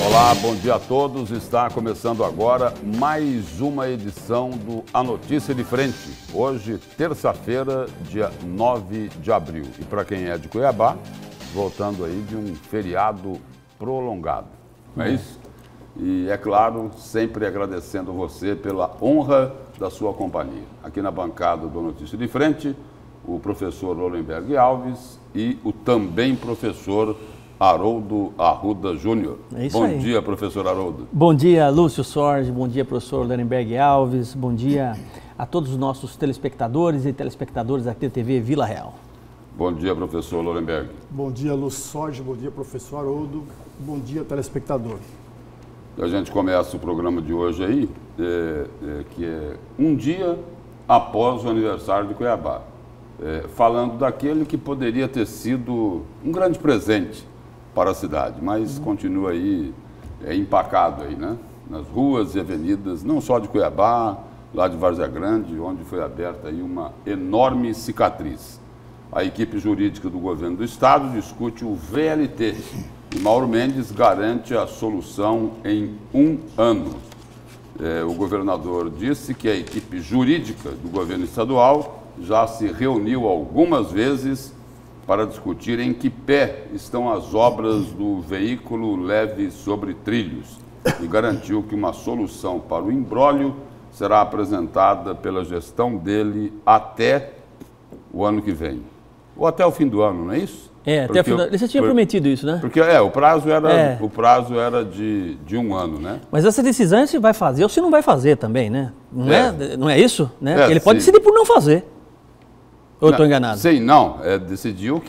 Olá, bom dia a todos. Está começando agora mais uma edição do A Notícia de Frente. Hoje, terça-feira, dia 9 de abril. E para quem é de Cuiabá, voltando aí de um feriado prolongado. Não é isso? E é claro, sempre agradecendo você pela honra da sua companhia. Aqui na bancada do Notícia de Frente, o professor Lolenberg Alves e o também professor Haroldo Arruda Júnior. É isso bom aí. dia, professor Haroldo. Bom dia, Lúcio Sorge, bom dia, professor Lolenberg Alves, bom dia a todos os nossos telespectadores e telespectadoras aqui da TV Vila Real. Bom dia, professor Lolenberg. Bom dia, Lúcio Sorge, bom dia, professor Haroldo, bom dia, telespectador. A gente começa o programa de hoje aí, que é um dia após o aniversário de Cuiabá, falando daquele que poderia ter sido um grande presente para a cidade, mas continua aí empacado aí, né? Nas ruas e avenidas, não só de Cuiabá, lá de Várzea Grande, onde foi aberta aí uma enorme cicatriz. A equipe jurídica do governo do estado discute o VLT e Mauro Mendes garante a solução em um ano. O governador disse que a equipe jurídica do governo estadual já se reuniu algumas vezes para discutir em que pé estão as obras do veículo leve sobre trilhos e garantiu que uma solução para o imbróglio será apresentada pela gestão dele até o ano que vem. Ou até o fim do ano, não é isso? Até o fim do ano. Você tinha prometido isso, né? Porque o prazo era de um ano, né? Mas essa decisão é se vai fazer ou se não vai fazer também, né? Não é isso? Né? Ele pode sim. decidir por não fazer. Ou eu estou enganado? Sim, não. Decidiu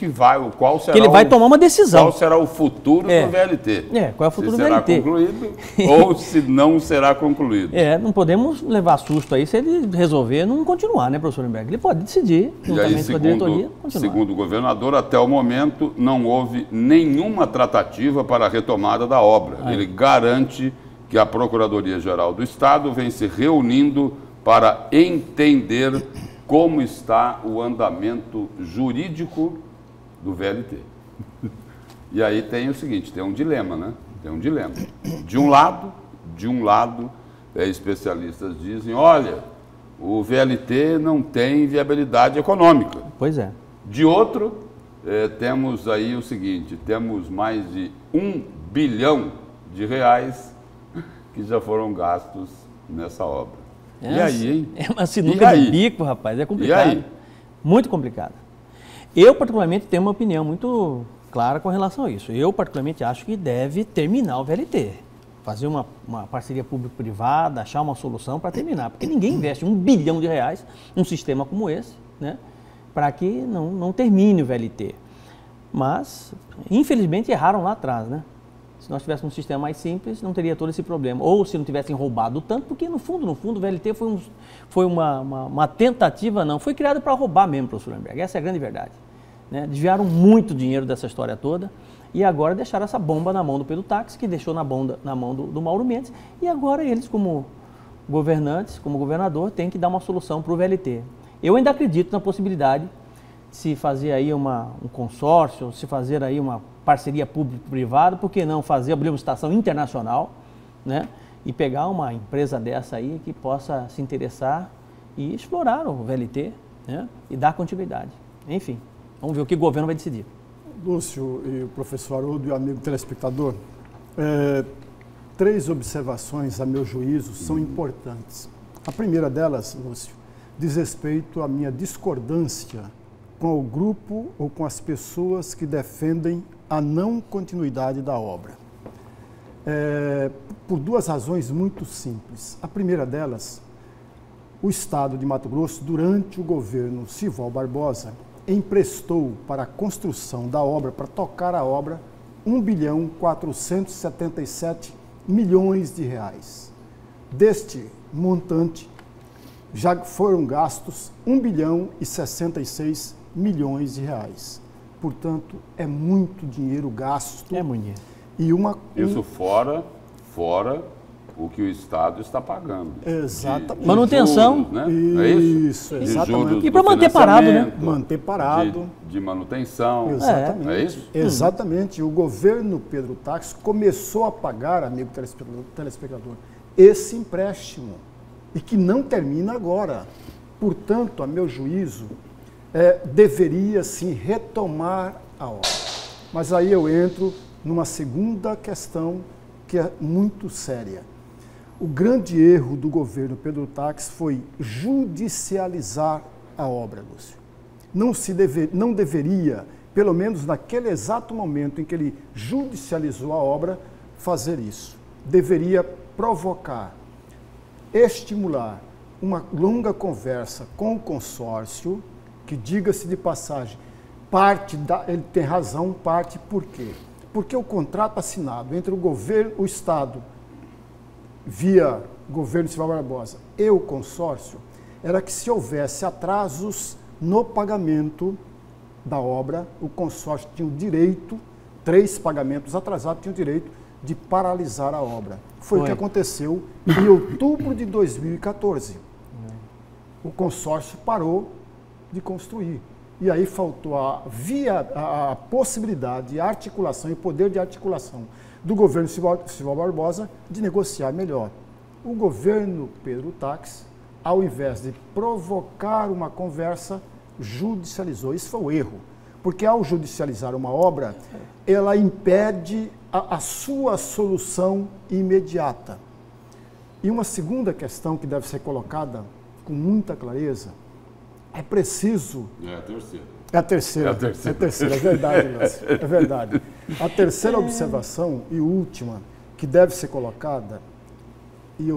qual será que ele vai tomar uma decisão. Qual será o futuro do VLT. Qual é o futuro do será VLT. concluído ou se não será concluído. Não podemos levar susto aí se ele resolver não continuar, né, professor Lemberg? Ele pode decidir, juntamente com a diretoria, continuar. Segundo o governador, até o momento não houve nenhuma tratativa para a retomada da obra. Ele garante que a Procuradoria-Geral do Estado vem se reunindo para entender como está o andamento jurídico do VLT. E aí tem o seguinte, tem um dilema, né? Tem um dilema. De um lado, especialistas dizem, olha, o VLT não tem viabilidade econômica. Pois é. De outro, temos aí o seguinte, temos mais de R$1 bilhão que já foram gastos nessa obra. E aí, hein? É uma sinuca de bico, rapaz, é complicado. E aí? Muito complicado. Eu, particularmente, tenho uma opinião muito clara com relação a isso. Eu, particularmente, acho que deve terminar o VLT. Fazer uma parceria público-privada, achar uma solução para terminar. Porque ninguém investe R$1 bilhão num sistema como esse, né? Para que não termine o VLT. Mas, infelizmente, erraram lá atrás, né? Se nós tivéssemos um sistema mais simples, não teria todo esse problema. Ou se não tivessem roubado tanto, porque no fundo, o VLT foi uma tentativa, foi criado para roubar mesmo, professor Lemberg. Essa é a grande verdade. Né? Desviaram muito dinheiro dessa história toda e agora deixaram essa bomba na mão do Pedro Táxi, que deixou na mão do Mauro Mendes. E agora eles, como governantes, como governador, têm que dar uma solução para o VLT. Eu ainda acredito na possibilidade de se fazer aí um consórcio, se fazer aí uma parceria público-privada, por que não abrir uma estação internacional, né? E pegar uma empresa dessa aí que possa se interessar e explorar o VLT, né? E dar continuidade. Enfim, vamos ver o que o governo vai decidir. Lúcio e o professor Haroldo e o amigo telespectador, 3 observações, a meu juízo, são importantes. A primeira delas, Lúcio, diz respeito à minha discordância com o grupo ou com as pessoas que defendem a não continuidade da obra. Por 2 razões muito simples. A primeira delas, o Estado de Mato Grosso, durante o governo Sival Barbosa, emprestou para a construção da obra, para tocar a obra, R$1.477 bilhões. Deste montante, já foram gastos R$1.066 bilhões. Portanto, é muito dinheiro gasto. É muito dinheiro. Isso fora o que o Estado está pagando. Exatamente. Manutenção. Juros, né? Não é isso? Exatamente. E para manter parado, né? Manter parado. De manutenção. Exatamente. É isso? Exatamente. O governo Pedro Táxi começou a pagar, amigo telespectador, esse empréstimo. E que não termina agora. Portanto, a meu juízo, deveria sim retomar a obra. Mas aí eu entro numa segunda questão que é muito séria. O grande erro do governo Pedro Táxi foi judicializar a obra, Lúcio. Não deveria, pelo menos naquele exato momento em que ele judicializou a obra, fazer isso. Deveria provocar, estimular uma longa conversa com o consórcio, que, diga-se de passagem, ele tem razão, parte por quê? Porque o contrato assinado entre o Estado, via governo Sival Barbosa, e o consórcio, era que se houvesse atrasos no pagamento da obra, o consórcio tinha o direito, 3 pagamentos atrasados, tinha o direito de paralisar a obra. Foi o que aconteceu em outubro de 2014. O consórcio parou de construir. E aí faltou a possibilidade, a articulação e o poder de articulação do governo Sival Barbosa de negociar melhor. O governo Pedro Táxi, ao invés de provocar uma conversa, judicializou. Isso foi o erro, porque ao judicializar uma obra, ela impede a sua solução imediata. E uma segunda questão que deve ser colocada com muita clareza, é preciso... É a terceira. É a terceira. É verdade, Lúcio. É verdade. A terceira observação e última que deve ser colocada, e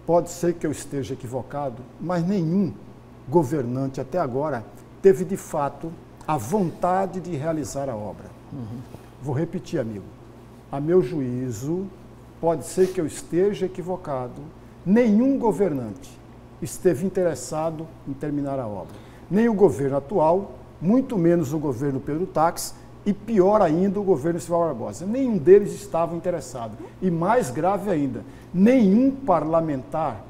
pode ser que eu esteja equivocado, mas nenhum governante até agora teve de fato a vontade de realizar a obra. Vou repetir, amigo. A meu juízo, pode ser que eu esteja equivocado, nenhum governante esteve interessado em terminar a obra. Nem o governo atual, muito menos o governo Pedro Táxi e pior ainda o governo Sival Barbosa. Nenhum deles estava interessado. E mais grave ainda, nenhum parlamentar,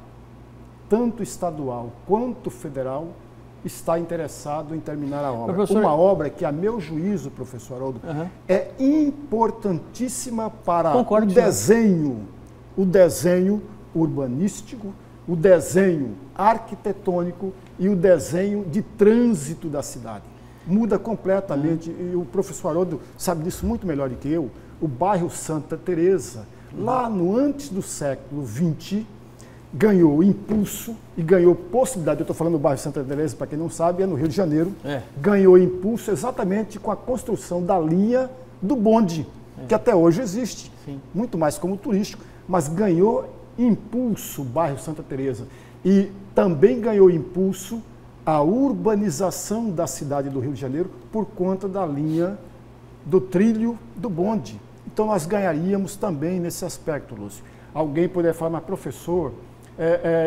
tanto estadual quanto federal, está interessado em terminar a obra. Professor... Uma obra que, a meu juízo, professor Haroldo, é importantíssima para o desenho urbanístico, o desenho arquitetônico e o desenho de trânsito da cidade. Muda completamente, e o professor Haroldo sabe disso muito melhor do que eu, o bairro Santa Teresa, lá no antes do século XX, ganhou impulso e ganhou possibilidade, eu estou falando do bairro Santa Teresa, para quem não sabe, é no Rio de Janeiro, ganhou impulso exatamente com a construção da linha do bonde, que até hoje existe, muito mais como turístico, mas ganhou impulso o bairro Santa Teresa e também ganhou impulso a urbanização da cidade do Rio de Janeiro por conta da linha do trilho do bonde. Então nós ganharíamos também nesse aspecto, Lúcio. Alguém poderia falar, mas professor,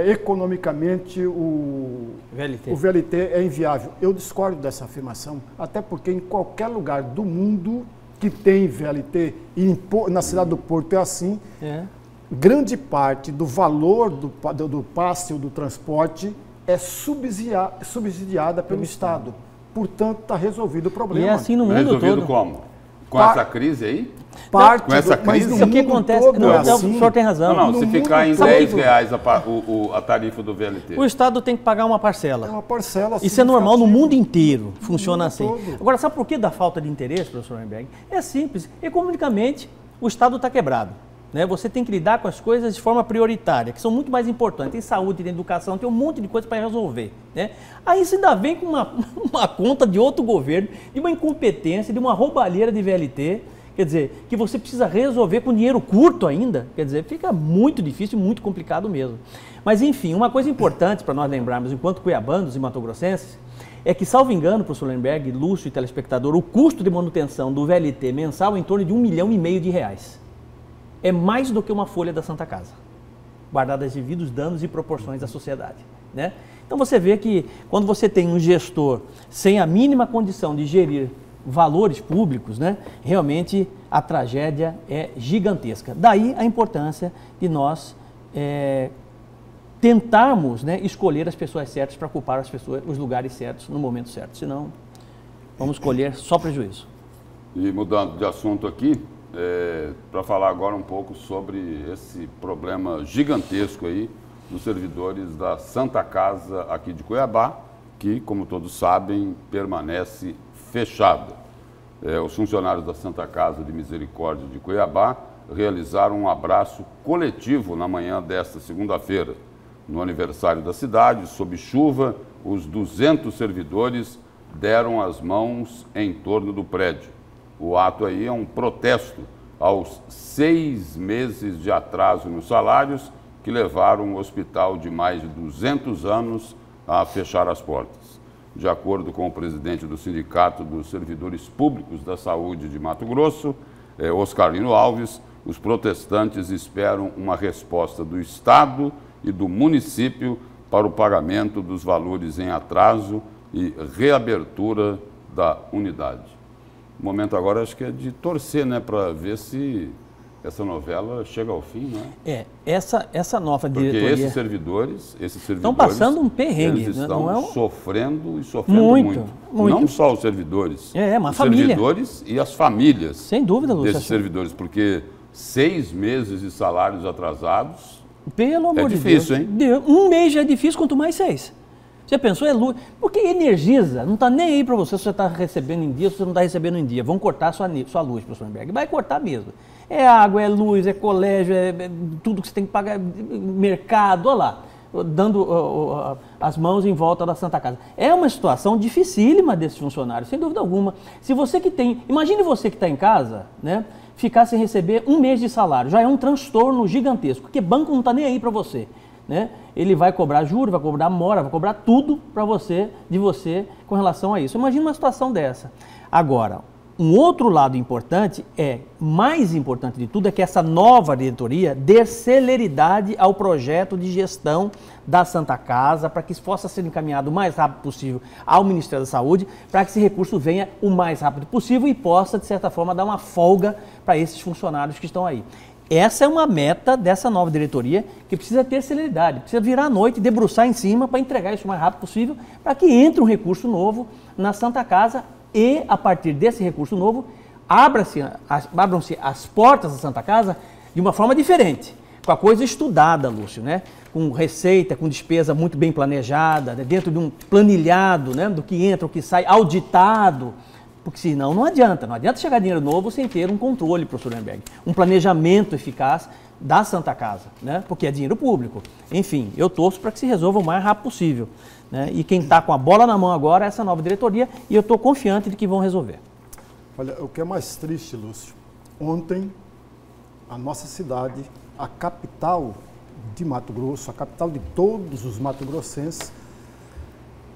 economicamente o VLT é inviável. Eu discordo dessa afirmação, até porque em qualquer lugar do mundo que tem VLT, e na cidade do Porto é assim, grande parte do valor do passe ou do transporte é subsidiada pelo Estado. Portanto, está resolvido o problema. E é assim no mundo resolvido todo. Como? Com essa crise aí? Parte com essa crise? Mas isso aqui acontece. O senhor tem razão. Não, se ficar em R$10 a tarifa do VLT. O Estado tem que pagar uma parcela. É uma parcela. Isso é normal no mundo inteiro, funciona assim. Todo. Agora, sabe por que da falta de interesse, professor Weinberg? É simples. Economicamente, o Estado está quebrado. Né? Você tem que lidar com as coisas de forma prioritária, que são muito mais importantes. Tem saúde, tem educação, tem um monte de coisa para resolver. Né? Aí você ainda vem com uma conta de outro governo, de uma incompetência, de uma roubalheira de VLT, quer dizer, que você precisa resolver com dinheiro curto ainda. Quer dizer, fica muito difícil e muito complicado mesmo. Mas, enfim, uma coisa importante para nós lembrarmos, enquanto cuiabanos e matogrossenses, é que, salvo engano, professor Lemberg, Lúcio e telespectador, o custo de manutenção do VLT mensal é em torno de R$1,5 milhão. É mais do que uma folha da Santa Casa, guardadas os devidos danos e proporções da sociedade. Né? Então você vê que quando você tem um gestor sem a mínima condição de gerir valores públicos, né, realmente a tragédia é gigantesca. Daí a importância de nós tentarmos, né, escolher as pessoas certas para ocupar os lugares certos no momento certo, senão vamos colher só prejuízo. E mudando de assunto aqui, para falar agora um pouco sobre esse problema gigantesco aí dos servidores da Santa Casa aqui de Cuiabá, que, como todos sabem, permanece fechada. Os funcionários da Santa Casa de Misericórdia de Cuiabá realizaram um abraço coletivo na manhã desta segunda-feira. No aniversário da cidade, sob chuva, os 200 servidores deram as mãos em torno do prédio. O ato aí é um protesto aos 6 meses de atraso nos salários que levaram um hospital de mais de 200 anos a fechar as portas. De acordo com o presidente do Sindicato dos Servidores Públicos da Saúde de Mato Grosso, Oscarino Alves, os protestantes esperam uma resposta do Estado e do município para o pagamento dos valores em atraso e reabertura da unidade. O momento agora acho que é de torcer, né, para ver se essa novela chega ao fim, né? Essa nova diretoria... Porque esses servidores estão passando um perrengue. Eles estão não é sofrendo e sofrendo muito. Não só os servidores. Uma os família. Servidores e as famílias. Sem dúvida, Lúcio. Desses servidores, porque 6 meses de salários atrasados... Pelo amor de Deus. É difícil, hein? Um mês já é difícil, quanto mais 6. Você pensou, porque energiza, não está nem aí para você se você está recebendo em dia, se você não está recebendo em dia. Vão cortar sua luz, professor Lemberg. Vai cortar mesmo. É água, é luz, é colégio, é tudo que você tem que pagar, mercado, olha lá, dando as mãos em volta da Santa Casa. É uma situação dificílima desses funcionários, sem dúvida alguma. Se você que tem, imagine você que está em casa, né, ficar sem receber um mês de salário, já é um transtorno gigantesco, porque banco não está nem aí para você. Né? Ele vai cobrar juros, vai cobrar mora, vai cobrar tudo de você com relação a isso. Imagina uma situação dessa. Agora, um outro lado importante, mais importante de tudo, é que essa nova diretoria dê celeridade ao projeto de gestão da Santa Casa, para que isso possa ser encaminhado o mais rápido possível ao Ministério da Saúde, para que esse recurso venha o mais rápido possível e possa, de certa forma, dar uma folga para esses funcionários que estão aí. Essa é uma meta dessa nova diretoria que precisa ter celeridade, precisa virar à noite e debruçar em cima para entregar isso o mais rápido possível, para que entre um recurso novo na Santa Casa e, a partir desse recurso novo, abram-se as portas da Santa Casa de uma forma diferente, com a coisa estudada, Lúcio, né? Com receita, com despesa muito bem planejada, né? Dentro de um planilhado, né? Do que entra, o que sai, auditado. Porque senão não adianta chegar dinheiro novo sem ter um controle, professor Lemberg, um planejamento eficaz da Santa Casa, né? Porque é dinheiro público. Enfim, eu torço para que se resolva o mais rápido possível. Né? E quem está com a bola na mão agora é essa nova diretoria e eu estou confiante de que vão resolver. Olha, o que é mais triste, Lúcio, ontem a nossa cidade, a capital de Mato Grosso, a capital de todos os mato-grossenses,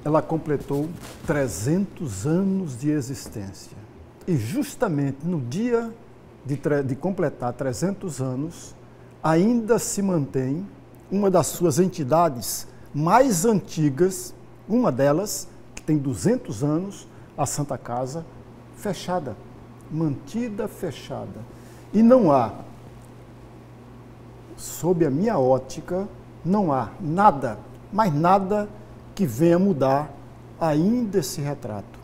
ela completou 300 anos de existência. E justamente no dia de completar 300 anos, ainda se mantém uma das suas entidades mais antigas, uma delas, que tem 200 anos, a Santa Casa, fechada, mantida fechada. E não há, sob a minha ótica, não há nada, mais nada que venha mudar ainda esse retrato.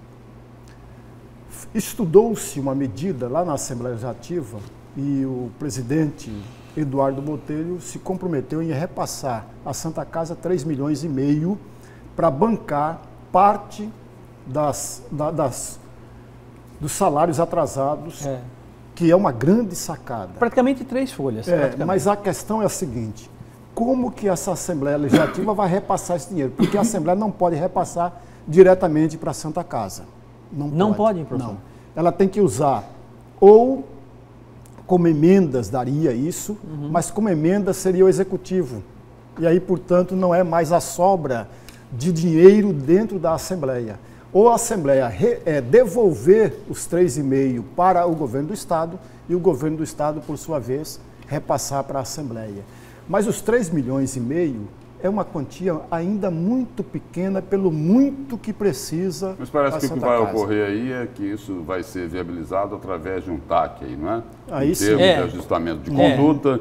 Estudou-se uma medida lá na Assembleia Legislativa e o presidente Eduardo Botelho se comprometeu em repassar à Santa Casa 3,5 milhões para bancar parte dos salários atrasados, que é uma grande sacada. Praticamente 3 folhas. Mas a questão é a seguinte: como que essa Assembleia Legislativa vai repassar esse dinheiro? Porque a Assembleia não pode repassar diretamente para a Santa Casa. Não pode, professor? Não. Ela tem que usar, ou como emendas daria isso, mas como emenda seria o Executivo. E aí, portanto, não é mais a sobra de dinheiro dentro da Assembleia. Ou a Assembleia devolver os 3,5 para o governo do Estado e o governo do Estado, por sua vez, repassar para a Assembleia. Mas os 3,5 milhões é uma quantia ainda muito pequena pelo muito que precisa. Mas parece que o que vai Casa. ocorrer aí é que isso vai ser viabilizado através de um TAC, aí, não é? Aí em sim. termos de ajustamento de conduta,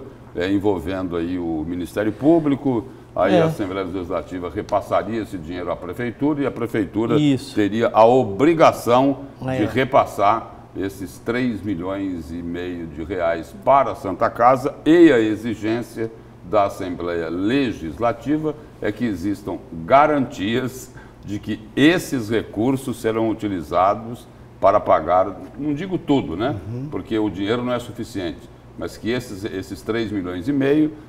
envolvendo aí o Ministério Público, aí a Assembleia Legislativa repassaria esse dinheiro à Prefeitura e a Prefeitura teria a obrigação de repassar esses 3,5 milhões de reais para a Santa Casa, e a exigência da Assembleia Legislativa é que existam garantias de que esses recursos serão utilizados para pagar, não digo tudo, né? Porque o dinheiro não é suficiente, mas que esses 3,5 milhões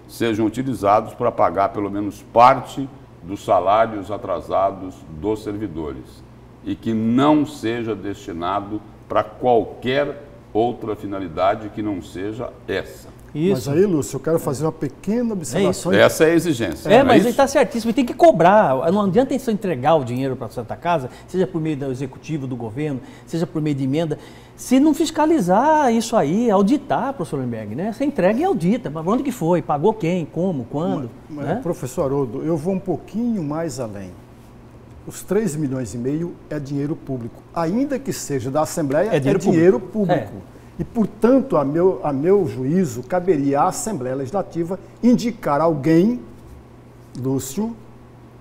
sejam utilizados para pagar pelo menos parte dos salários atrasados dos servidores e que não seja destinado para qualquer outra finalidade que não seja essa. Mas aí, Lúcio, eu quero fazer uma pequena observação. Essa é a exigência. Mas ele está certíssimo, tem que cobrar. Não adianta só entregar o dinheiro para a Santa Casa, seja por meio do executivo, do governo, seja por meio de emenda, se não fiscalizar isso aí, auditar, professor Lemberg, né? Você entrega e audita, mas onde que foi, pagou quem, como, quando. Né? Professor Haroldo, eu vou um pouquinho mais além. Os 3,5 milhões é dinheiro público. Ainda que seja da Assembleia, é dinheiro público. E, portanto, a meu juízo, caberia à Assembleia Legislativa indicar alguém, Lúcio,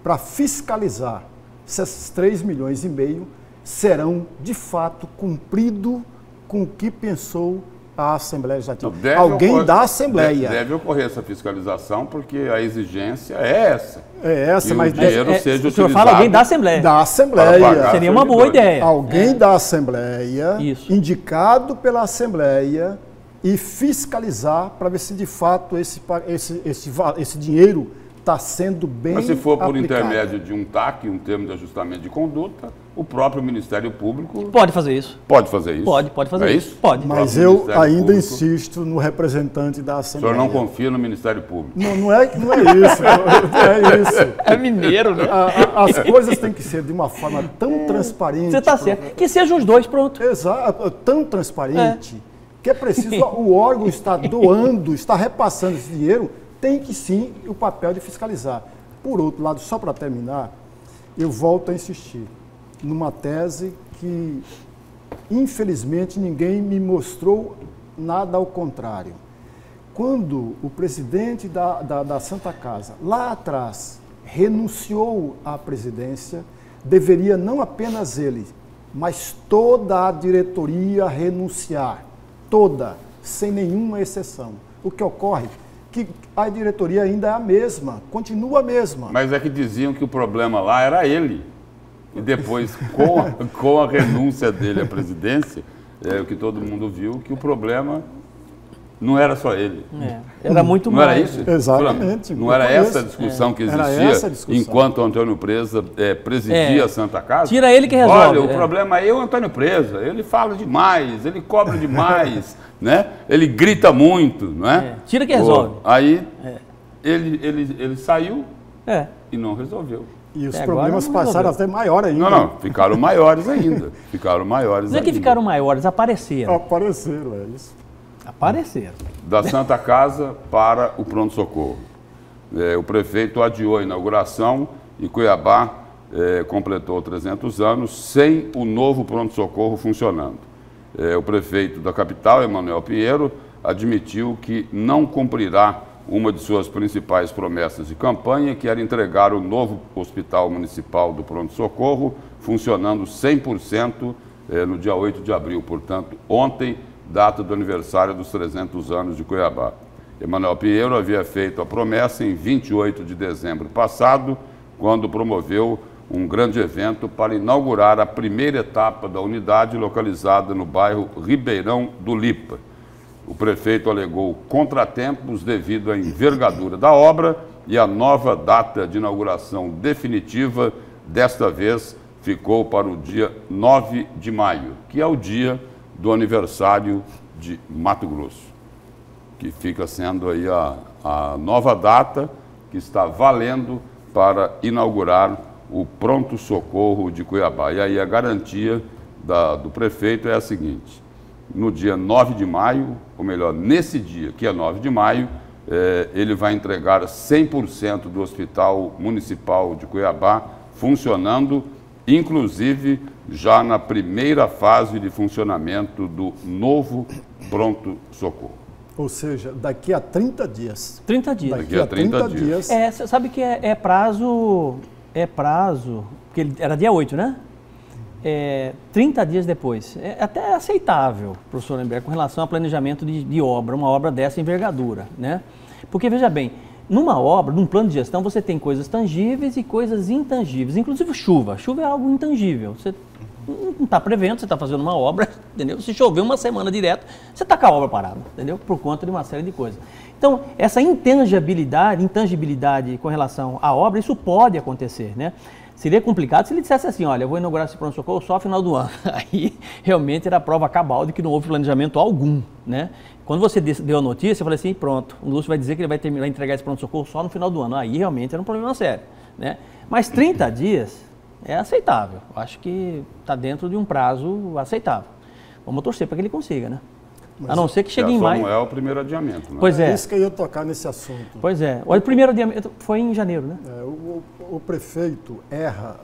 para fiscalizar se esses 3,5 milhões serão, de fato, cumprido com o que pensou a Assembleia Legislativa. Alguém da Assembleia. Deve ocorrer essa fiscalização, porque a exigência é essa. Mas o dinheiro seja o senhor fala alguém da Assembleia. Da Assembleia. Seria uma boa ideia. Alguém da Assembleia, indicado pela Assembleia, e fiscalizar para ver se de fato esse dinheiro está sendo bem aplicado. Mas se for por intermédio de um TAC, um termo de ajustamento de conduta, o próprio Ministério Público... Pode fazer isso. Pode fazer isso. Pode fazer isso. Pode. Mas eu ainda insisto no representante da Assembleia. O senhor não confia no Ministério Público? Não é isso. Não é isso. É mineiro, né? As coisas têm que ser de uma forma tão transparente. Você está certo. Que sejam os dois, pronto. Exato. Tão transparente que é preciso... O órgão está doando, está repassando esse dinheiro, tem que sim o papel de fiscalizar. Por outro lado, só para terminar, eu volto a insistir numa tese que, infelizmente, ninguém me mostrou nada ao contrário. Quando o presidente da Santa Casa, lá atrás, renunciou à presidência, deveria não apenas ele, mas toda a diretoria renunciar. Toda, sem nenhuma exceção. O que ocorre que a diretoria ainda é a mesma, continua a mesma. Mas é que diziam que o problema lá era ele. E depois, com a renúncia dele à presidência, o que todo mundo viu, que o problema não era só ele. Era muito mais. Não era isso? Exatamente. Não era essa a discussão que existia enquanto o Antônio Preza presidia a Santa Casa? Tira ele que resolve. Olha, o problema é o Antônio Preza. Ele fala demais, ele cobra demais, né? Ele grita muito, não é? Tira que resolve. Aí ele saiu e não resolveu. E os problemas passaram até maior ainda. Não, ficaram maiores ainda. Não é que ficaram maiores, apareceram. Apareceram, é isso. Apareceram. Da Santa Casa para o pronto-socorro. O prefeito adiou a inauguração e Cuiabá completou 300 anos sem o novo pronto-socorro funcionando. O prefeito da capital, Emanuel Pinheiro, admitiu que não cumprirá uma de suas principais promessas de campanha, que era entregar o novo Hospital Municipal do Pronto-Socorro, funcionando 100% no dia 8 de abril, portanto, ontem, data do aniversário dos 300 anos de Cuiabá. Emanuel Pinheiro havia feito a promessa em 28 de dezembro passado, quando promoveu um grande evento para inaugurar a primeira etapa da unidade localizada no bairro Ribeirão do Lipa. O prefeito alegou contratempos devido à envergadura da obra e a nova data de inauguração definitiva, desta vez, ficou para o dia 9 de maio, que é o dia do aniversário de Mato Grosso, que fica sendo aí a nova data que está valendo para inaugurar o pronto-socorro de Cuiabá. E aí a garantia do prefeito é a seguinte: no dia 9 de maio, ou melhor, nesse dia, que é 9 de maio, ele vai entregar 100% do Hospital Municipal de Cuiabá funcionando, inclusive já na primeira fase de funcionamento do novo pronto-socorro. Ou seja, daqui a 30 dias. 30 dias. Daqui a 30 dias. Você sabe que é prazo, porque ele era dia 8, né? 30 dias depois. É até aceitável, professor Lemberg, com relação ao planejamento de obra, uma obra dessa envergadura, né? Porque, veja bem, numa obra, num plano de gestão, você tem coisas tangíveis e coisas intangíveis, inclusive chuva. Chuva é algo intangível. Você não está prevendo, você está fazendo uma obra, entendeu? Se chover uma semana direto, você está com a obra parada, entendeu? Por conta de uma série de coisas. Então, essa intangibilidade com relação à obra, isso pode acontecer, né? Seria complicado se ele dissesse assim, olha, eu vou inaugurar esse pronto-socorro só no final do ano. Aí, realmente, era a prova cabal de que não houve planejamento algum, né? Quando você deu a notícia, eu falei assim, pronto, o Lúcio vai dizer que ele vai entregar esse pronto-socorro só no final do ano. Aí, realmente, era um problema sério, né? Mas 30 dias é aceitável. Eu acho que está dentro de um prazo aceitável. Vamos torcer para que ele consiga, né? Mas a não ser que chegue em maio. Não é o primeiro adiamento, né? Pois é. É isso que eu ia tocar nesse assunto. Pois é. Olha, o primeiro adiamento foi em janeiro, né? O prefeito erra,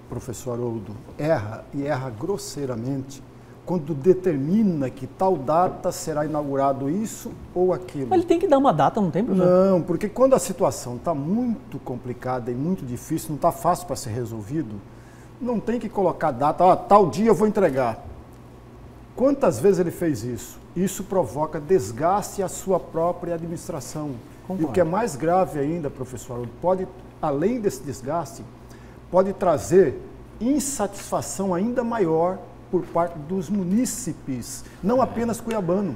professor Haroldo, erra e erra grosseiramente quando determina que tal data será inaugurado isso ou aquilo. Mas ele tem que dar uma data, não tem, professor? Não, porque quando a situação está muito complicada e muito difícil, não está fácil para ser resolvido, não tem que colocar data, tal dia eu vou entregar. Quantas vezes ele fez isso? Isso provoca desgaste à sua própria administração. Concordo. E o que é mais grave ainda, professor Haroldo, pode, além desse desgaste, pode trazer insatisfação ainda maior por parte dos munícipes, não apenas cuiabano,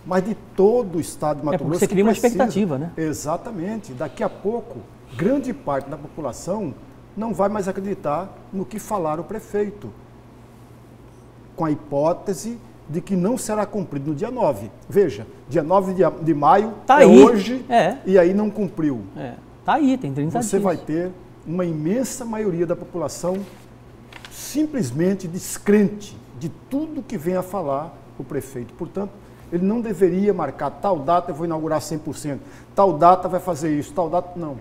mas de todo o estado de Mato Grosso. Você cria uma expectativa, né? Exatamente. Daqui a pouco, grande parte da população não vai mais acreditar no que falar o prefeito, com a hipótese de que não será cumprido no dia 9. Veja, dia 9 de maio tá é aí. hoje e aí não cumpriu. Tá aí, tem 30 dias. Você vai ter uma imensa maioria da população simplesmente descrente de tudo que vem a falar o prefeito. Portanto, ele não deveria marcar tal data eu vou inaugurar 100%, tal data vai fazer isso, tal data... Não.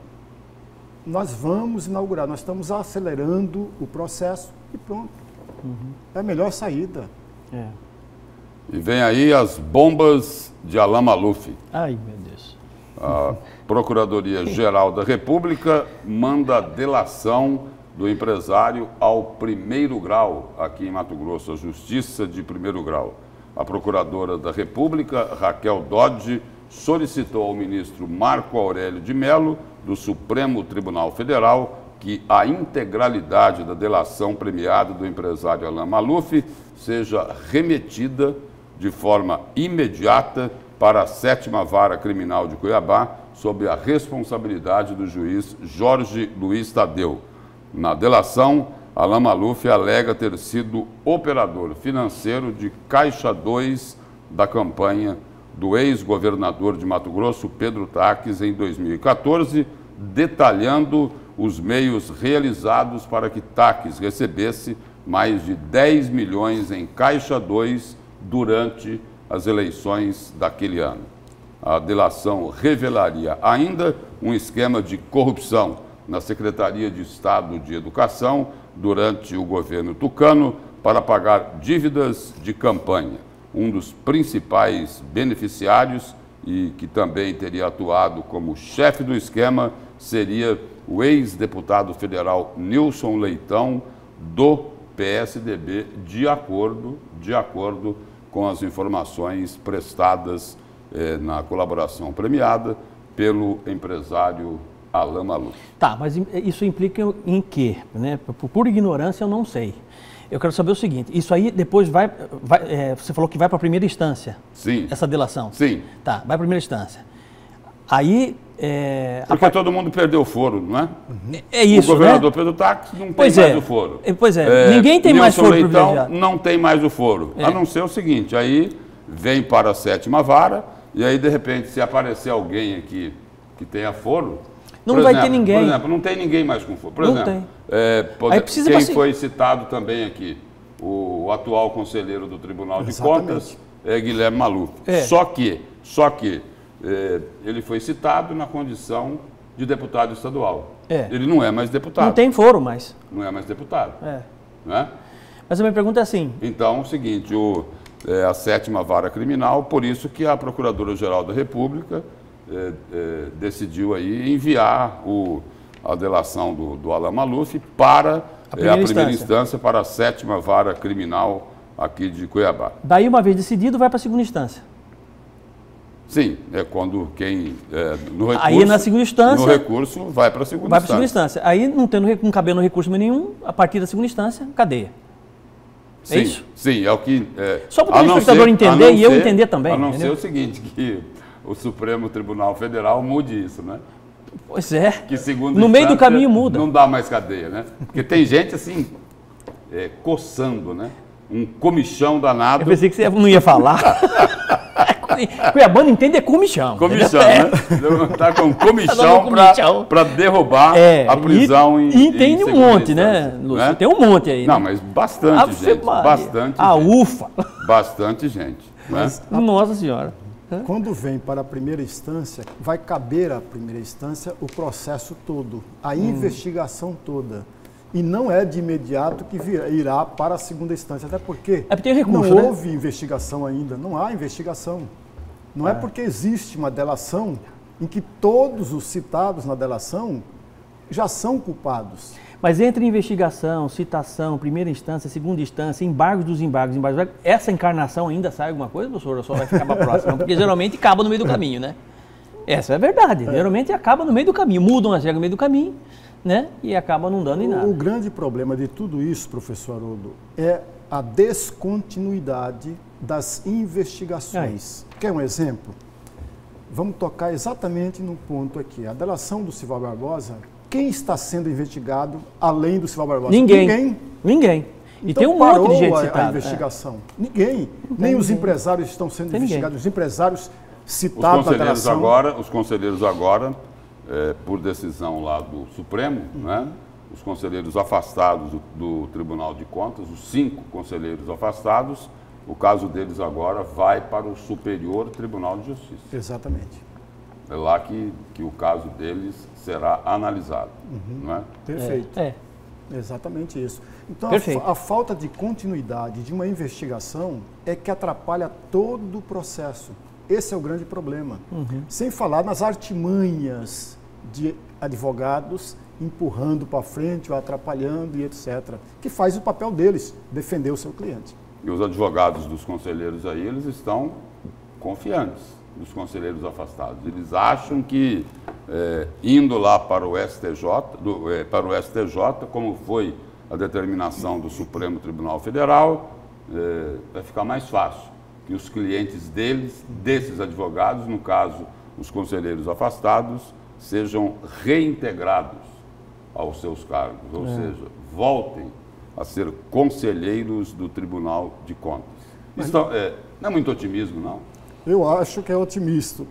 Nós vamos inaugurar, nós estamos acelerando o processo e pronto. É a melhor saída. E vem aí as bombas de Alain Malufi. Ai, meu Deus. A Procuradoria-Geral da República manda delação do empresário ao 1º grau aqui em Mato Grosso, a Justiça de 1º grau. A Procuradora da República, Raquel Dodge, solicitou ao ministro Marco Aurélio de Mello, do Supremo Tribunal Federal, que a integralidade da delação premiada do empresário Alain Malufi seja remetida de forma imediata para a 7ª Vara Criminal de Cuiabá, sob a responsabilidade do juiz Jorge Luiz Tadeu. Na delação, Alain Malufi alega ter sido operador financeiro de Caixa 2 da campanha do ex-governador de Mato Grosso, Pedro Taques, em 2014, detalhando os meios realizados para que Taques recebesse mais de 10 milhões em Caixa 2 durante as eleições daquele ano. A delação revelaria ainda um esquema de corrupção na Secretaria de Estado de Educação durante o governo tucano para pagar dívidas de campanha. Um dos principais beneficiários e que também teria atuado como chefe do esquema seria o ex-deputado federal Nilson Leitão, do PSDB, de acordo com as informações prestadas na colaboração premiada pelo empresário Alain Malufi. Tá, mas isso implica em quê? Né? Por pura ignorância, eu não sei. Eu quero saber o seguinte, isso aí depois você falou que vai para a primeira instância? Sim. Essa delação? Sim. Tá, vai para a primeira instância. Aí... Porque todo mundo perdeu o foro, não é? É isso, o governador né? Pedro Taques não tem mais o foro. Pois é, ninguém tem mais foro privilegiado. Não tem mais o foro, a não ser o seguinte, aí vem para a 7ª Vara e aí de repente se aparecer alguém aqui que tenha foro... Não vai ter ninguém. Por exemplo, não tem ninguém mais com foro. Por não exemplo, tem. Aí precisa quem foi citado também aqui, o atual conselheiro do Tribunal de Contas, é Guilherme Malufi. Só que ele foi citado na condição de deputado estadual. Ele não é mais deputado. Não tem foro mais. Não é mais deputado. Né? Mas a minha pergunta é assim... Então, é o seguinte, a 7ª Vara Criminal, por isso que a Procuradora-Geral da República decidiu aí enviar a delação do Alan Maluf para a primeira instância, para a 7ª Vara Criminal aqui de Cuiabá. Daí, uma vez decidido, vai para a segunda instância. Sim, é quando quem... no recurso, aí, na segunda instância... No recurso, vai para a segunda instância. Vai para a segunda instância. Aí, não cabendo recurso nenhum, a partir da segunda instância, cadeia. Sim, é isso? Sim, é o que... Só para o telespectador entender e eu entender também. A não ser o seguinte, que o Supremo Tribunal Federal mude isso, né? Pois é. Que segundo no meio do caminho muda. Não dá mais cadeia, né? Porque tem gente assim, coçando, né? Um comichão danado. Eu pensei que você não ia falar. Cuiabano entende comichão. Comichão, né? Tá com comichão para derrubar a prisão em entende um monte, né, Lúcio? Né? Tem um monte aí. Não, né? mas bastante gente. Bastante gente. Ufa! Bastante gente. Mas, né? Nossa Senhora. Quando vem para a primeira instância, vai caber à primeira instância o processo todo, a investigação toda. E não é de imediato que irá para a segunda instância, até porque tem recurso, não houve investigação ainda, não há investigação. Não é porque existe uma delação em que todos os citados na delação já são culpados. Mas entre investigação, citação, primeira instância, segunda instância, embargos dos embargos, essa encarnação ainda sai alguma coisa, professor? Ou só vai ficar para a próxima? Porque geralmente acaba no meio do caminho, né? Essa é a verdade. Geralmente acaba no meio do caminho. Mudam as regras no meio do caminho, né? E acaba não dando em nada. O grande problema de tudo isso, professor Haroldo, é a descontinuidade das investigações. Quer um exemplo? Vamos tocar exatamente no ponto aqui. A delação do Sival Barbosa, quem está sendo investigado além do Sival Barbosa? Ninguém. E então, tem um monte de gente citada. A investigação. Ninguém. Nem os empresários estão sendo investigados. Os empresários citados na delação. Os conselheiros agora, por decisão lá do Supremo, né? Os conselheiros afastados do Tribunal de Contas, os 5 conselheiros afastados, o caso deles agora vai para o Superior Tribunal de Justiça. Exatamente. É lá que o caso deles será analisado. Não é? Perfeito. Exatamente isso. Então, Perfeito. A falta de continuidade de uma investigação é que atrapalha todo o processo. Esse é o grande problema. Sem falar nas artimanhas de advogados empurrando para frente ou atrapalhando e etc. Que faz o papel deles, defender o seu cliente. E os advogados dos conselheiros aí, eles estão confiantes dos conselheiros afastados. Eles acham que, indo lá para o STJ, como foi a determinação do Supremo Tribunal Federal, vai ficar mais fácil. Que os clientes desses advogados, no caso, os conselheiros afastados, sejam reintegrados aos seus cargos, ou seja, voltem a ser conselheiros do Tribunal de Contas. Isso não é muito otimismo, não? Eu acho que é otimista,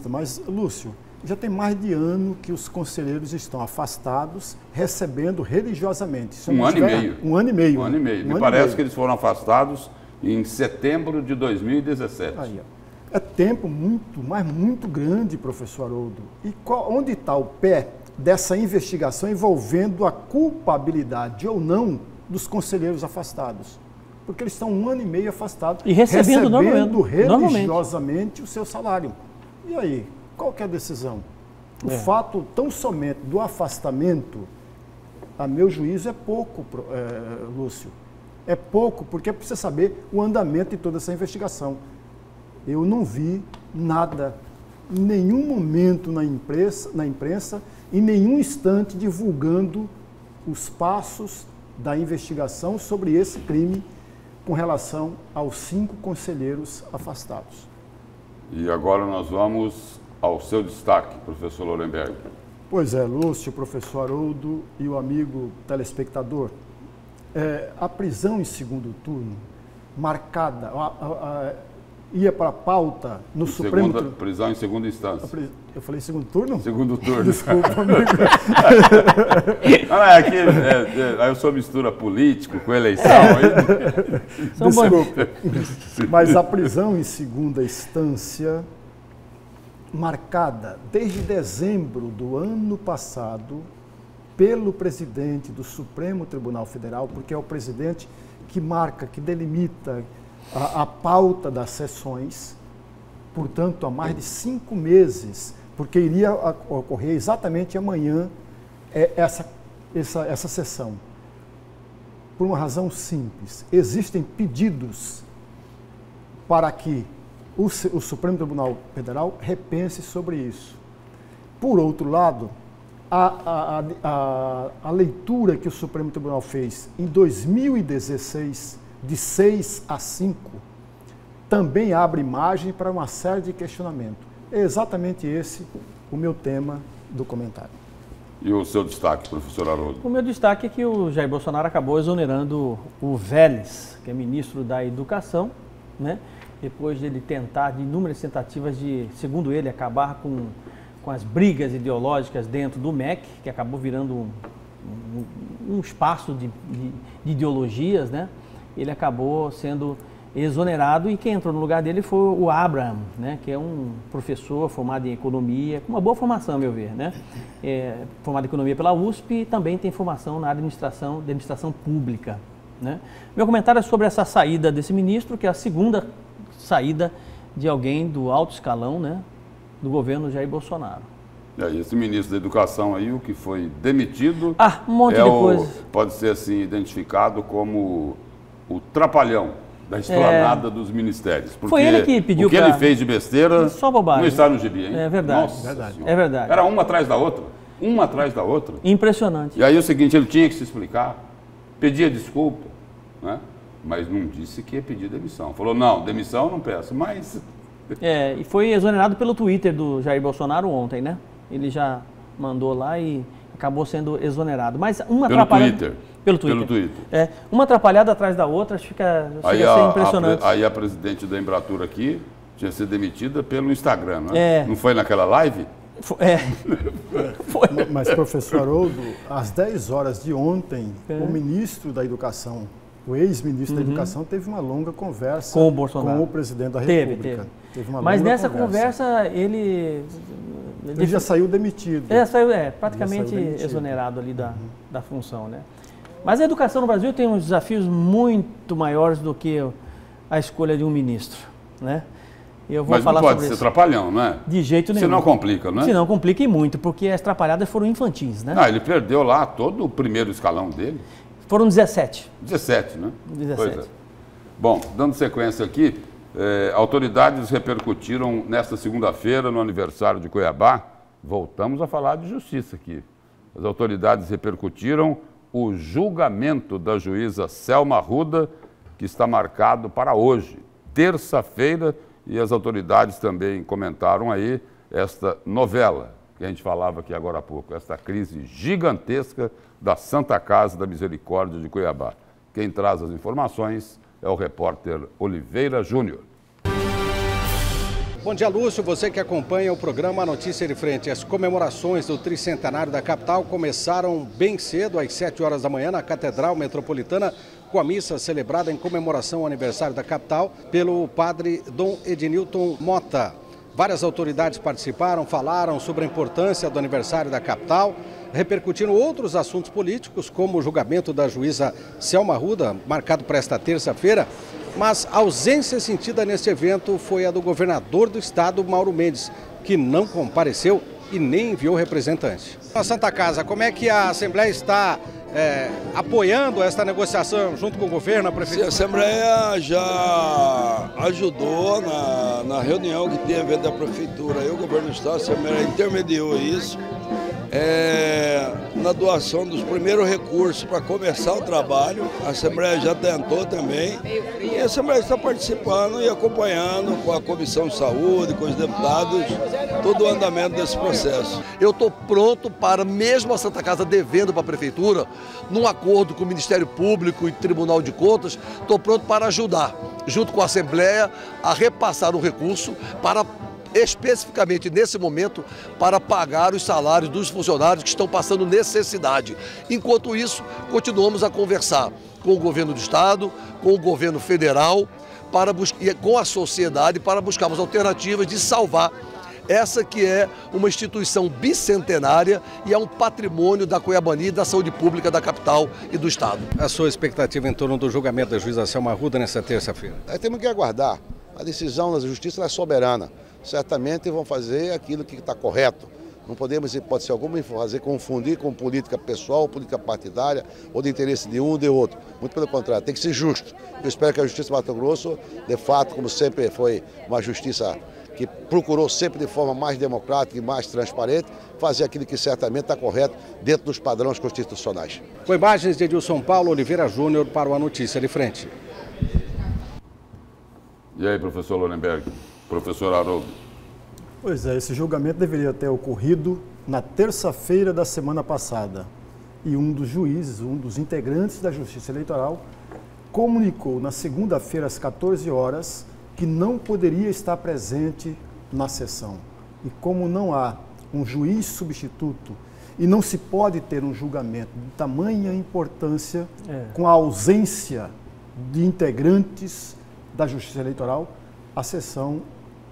mas, Lúcio, já tem mais de ano que os conselheiros estão afastados, recebendo religiosamente. Um ano e meio. Um ano e meio. Um ano e meio. Me parece que eles foram afastados em setembro de 2017. Aí, é tempo muito grande, professor Haroldo. E onde está o pé dessa investigação envolvendo a culpabilidade ou não dos conselheiros afastados? Porque eles estão um ano e meio afastados e recebendo religiosamente o seu salário. E aí, qual que é a decisão? O fato tão somente do afastamento, a meu juízo, é pouco, Lúcio. É pouco, porque precisa saber o andamento de toda essa investigação. Eu não vi nada, em nenhum momento na imprensa, em nenhum instante divulgando os passos da investigação sobre esse crime com relação aos 5 conselheiros afastados. E agora nós vamos ao seu destaque, professor Lorenberg. Pois é, Lúcio, professor Haroldo e o amigo telespectador. A prisão em segundo turno, marcada, ia para a pauta no Supremo Tribunal. Prisão em segunda instância. Eu falei segundo turno? Segundo turno. Desculpa, amigo. Aí eu sou mistura político com eleição. Desculpa. Mas a prisão em segunda instância marcada desde dezembro do ano passado pelo presidente do Supremo Tribunal Federal, porque é o presidente que marca, que delimita a pauta das sessões, portanto, há mais de 5 meses, porque iria ocorrer exatamente amanhã essa sessão. Por uma razão simples, existem pedidos para que o Supremo Tribunal Federal repense sobre isso. Por outro lado, a leitura que o Supremo Tribunal fez em 2016, de 6 a 5, também abre margem para uma série de questionamentos. É exatamente esse o meu tema do comentário. E o seu destaque, professor Haroldo? O meu destaque é que o Jair Bolsonaro acabou exonerando o Vélez, que é ministro da Educação, né? Depois de ele tentar, de inúmeras tentativas de, segundo ele, acabar com as brigas ideológicas dentro do MEC, que acabou virando um espaço de ideologias, né? Ele acabou sendo exonerado e quem entrou no lugar dele foi o Abraham, né? Que é um professor formado em economia, com uma boa formação, a meu ver, né? Formado em economia pela USP e também tem formação na área de administração pública, né? Meu comentário é sobre essa saída desse ministro, que é a segunda saída de alguém do alto escalão, né? Do governo Jair Bolsonaro. E aí, esse ministro da Educação aí, o que foi demitido, um monte de coisa. Pode ser assim identificado como o trapalhão da esplanada dos ministérios. Porque foi ele que pediu o que ele fez de besteira só bobagem, não está no gibi, hein? É verdade. Nossa, é verdade. Era uma atrás da outra. Uma atrás da outra. Impressionante. E aí o seguinte, ele tinha que se explicar, pedia desculpa, né? Mas não disse que ia pedir demissão. Falou, não, demissão eu não peço, mas... E foi exonerado pelo Twitter do Jair Bolsonaro ontem, né? Ele já mandou lá e acabou sendo exonerado. Mas uma atrapalhada... Pelo Twitter. Uma atrapalhada atrás da outra, chega a ser impressionante. Aí a presidente da Embratur aqui tinha sido demitida pelo Instagram, né? Não foi naquela live? Foi. Mas, professor Haroldo, às 10 horas de ontem, o ministro da Educação, o ex-ministro da Educação, teve uma longa conversa com o Bolsonaro, com o presidente da República. Teve uma Mas nessa conversa ele já saiu demitido. Saiu praticamente exonerado ali da função, né? Mas a educação no Brasil tem uns desafios muito maiores do que a escolha de um ministro, né? Eu vou falar não pode sobre ser isso. Trapalhão, não é? De jeito nenhum. Se não complica, não é? Se não complica e muito, porque as atrapalhadas foram infantis, né? Não, ele perdeu lá todo o primeiro escalão dele. Foram 17. 17, né? 17. Pois é. Bom, dando sequência aqui, autoridades repercutiram nesta segunda-feira, no aniversário de Cuiabá, voltamos a falar de justiça aqui. As autoridades repercutiram o julgamento da juíza Selma Arruda, que está marcado para hoje, terça-feira, e as autoridades também comentaram aí esta novela, que a gente falava aqui agora há pouco, esta crise gigantesca da Santa Casa da Misericórdia de Cuiabá. Quem traz as informações é o repórter Oliveira Júnior. Bom dia, Lúcio. Você que acompanha o programa Notícia de Frente. As comemorações do tricentenário da capital começaram bem cedo, às 7 horas da manhã, na Catedral Metropolitana, com a missa celebrada em comemoração ao aniversário da capital pelo padre Dom Ednilton Mota. Várias autoridades participaram, falaram sobre a importância do aniversário da capital, repercutindo outros assuntos políticos, como o julgamento da juíza Selma Arruda, marcado para esta terça-feira. Mas a ausência sentida neste evento foi a do governador do estado, Mauro Mendes, que não compareceu e nem enviou representante. A Santa Casa, como é que a Assembleia está apoiando esta negociação junto com o governo, a prefeitura? Sim, a Assembleia já ajudou na reunião que teve da prefeitura e o governo do estado, a Assembleia intermediou isso. Na doação dos primeiros recursos para começar o trabalho, a Assembleia já tentou também, e a Assembleia está participando e acompanhando com a Comissão de Saúde, com os deputados, todo o andamento desse processo. Eu estou pronto para, mesmo a Santa Casa devendo para a Prefeitura, num acordo com o Ministério Público e Tribunal de Contas, estou pronto para ajudar, junto com a Assembleia, a repassar o recurso para especificamente nesse momento para pagar os salários dos funcionários que estão passando necessidade. Enquanto isso, continuamos a conversar com o governo do estado, com o governo federal, e com a sociedade para buscarmos alternativas de salvar Essa que é uma instituição bicentenária e é um patrimônio da Cuiabani e da saúde pública da capital e do estado. A sua expectativa em torno do julgamento da juíza Selma Arruda nessa terça-feira? Aí temos que aguardar. A decisão da justiça é soberana. Certamente vão fazer aquilo que está correto. Não podemos, em hipótese alguma, confundir com política pessoal, política partidária ou de interesse de um ou de outro. Muito pelo contrário, tem que ser justo. Eu espero que a Justiça de Mato Grosso, de fato, como sempre foi uma justiça que procurou sempre de forma mais democrática e mais transparente, fazer aquilo que certamente está correto dentro dos padrões constitucionais. Com imagens de Edilson Paulo Oliveira Júnior para a Notícia de Frente. E aí, professor Lorenberg, professor Haroldo? Pois é, esse julgamento deveria ter ocorrido na terça-feira da semana passada. E um dos juízes, um dos integrantes da Justiça Eleitoral, comunicou na segunda-feira às 14 horas que não poderia estar presente na sessão. E como não há um juiz substituto e não se pode ter um julgamento de tamanha importância com a ausência de integrantes da Justiça Eleitoral, a sessão,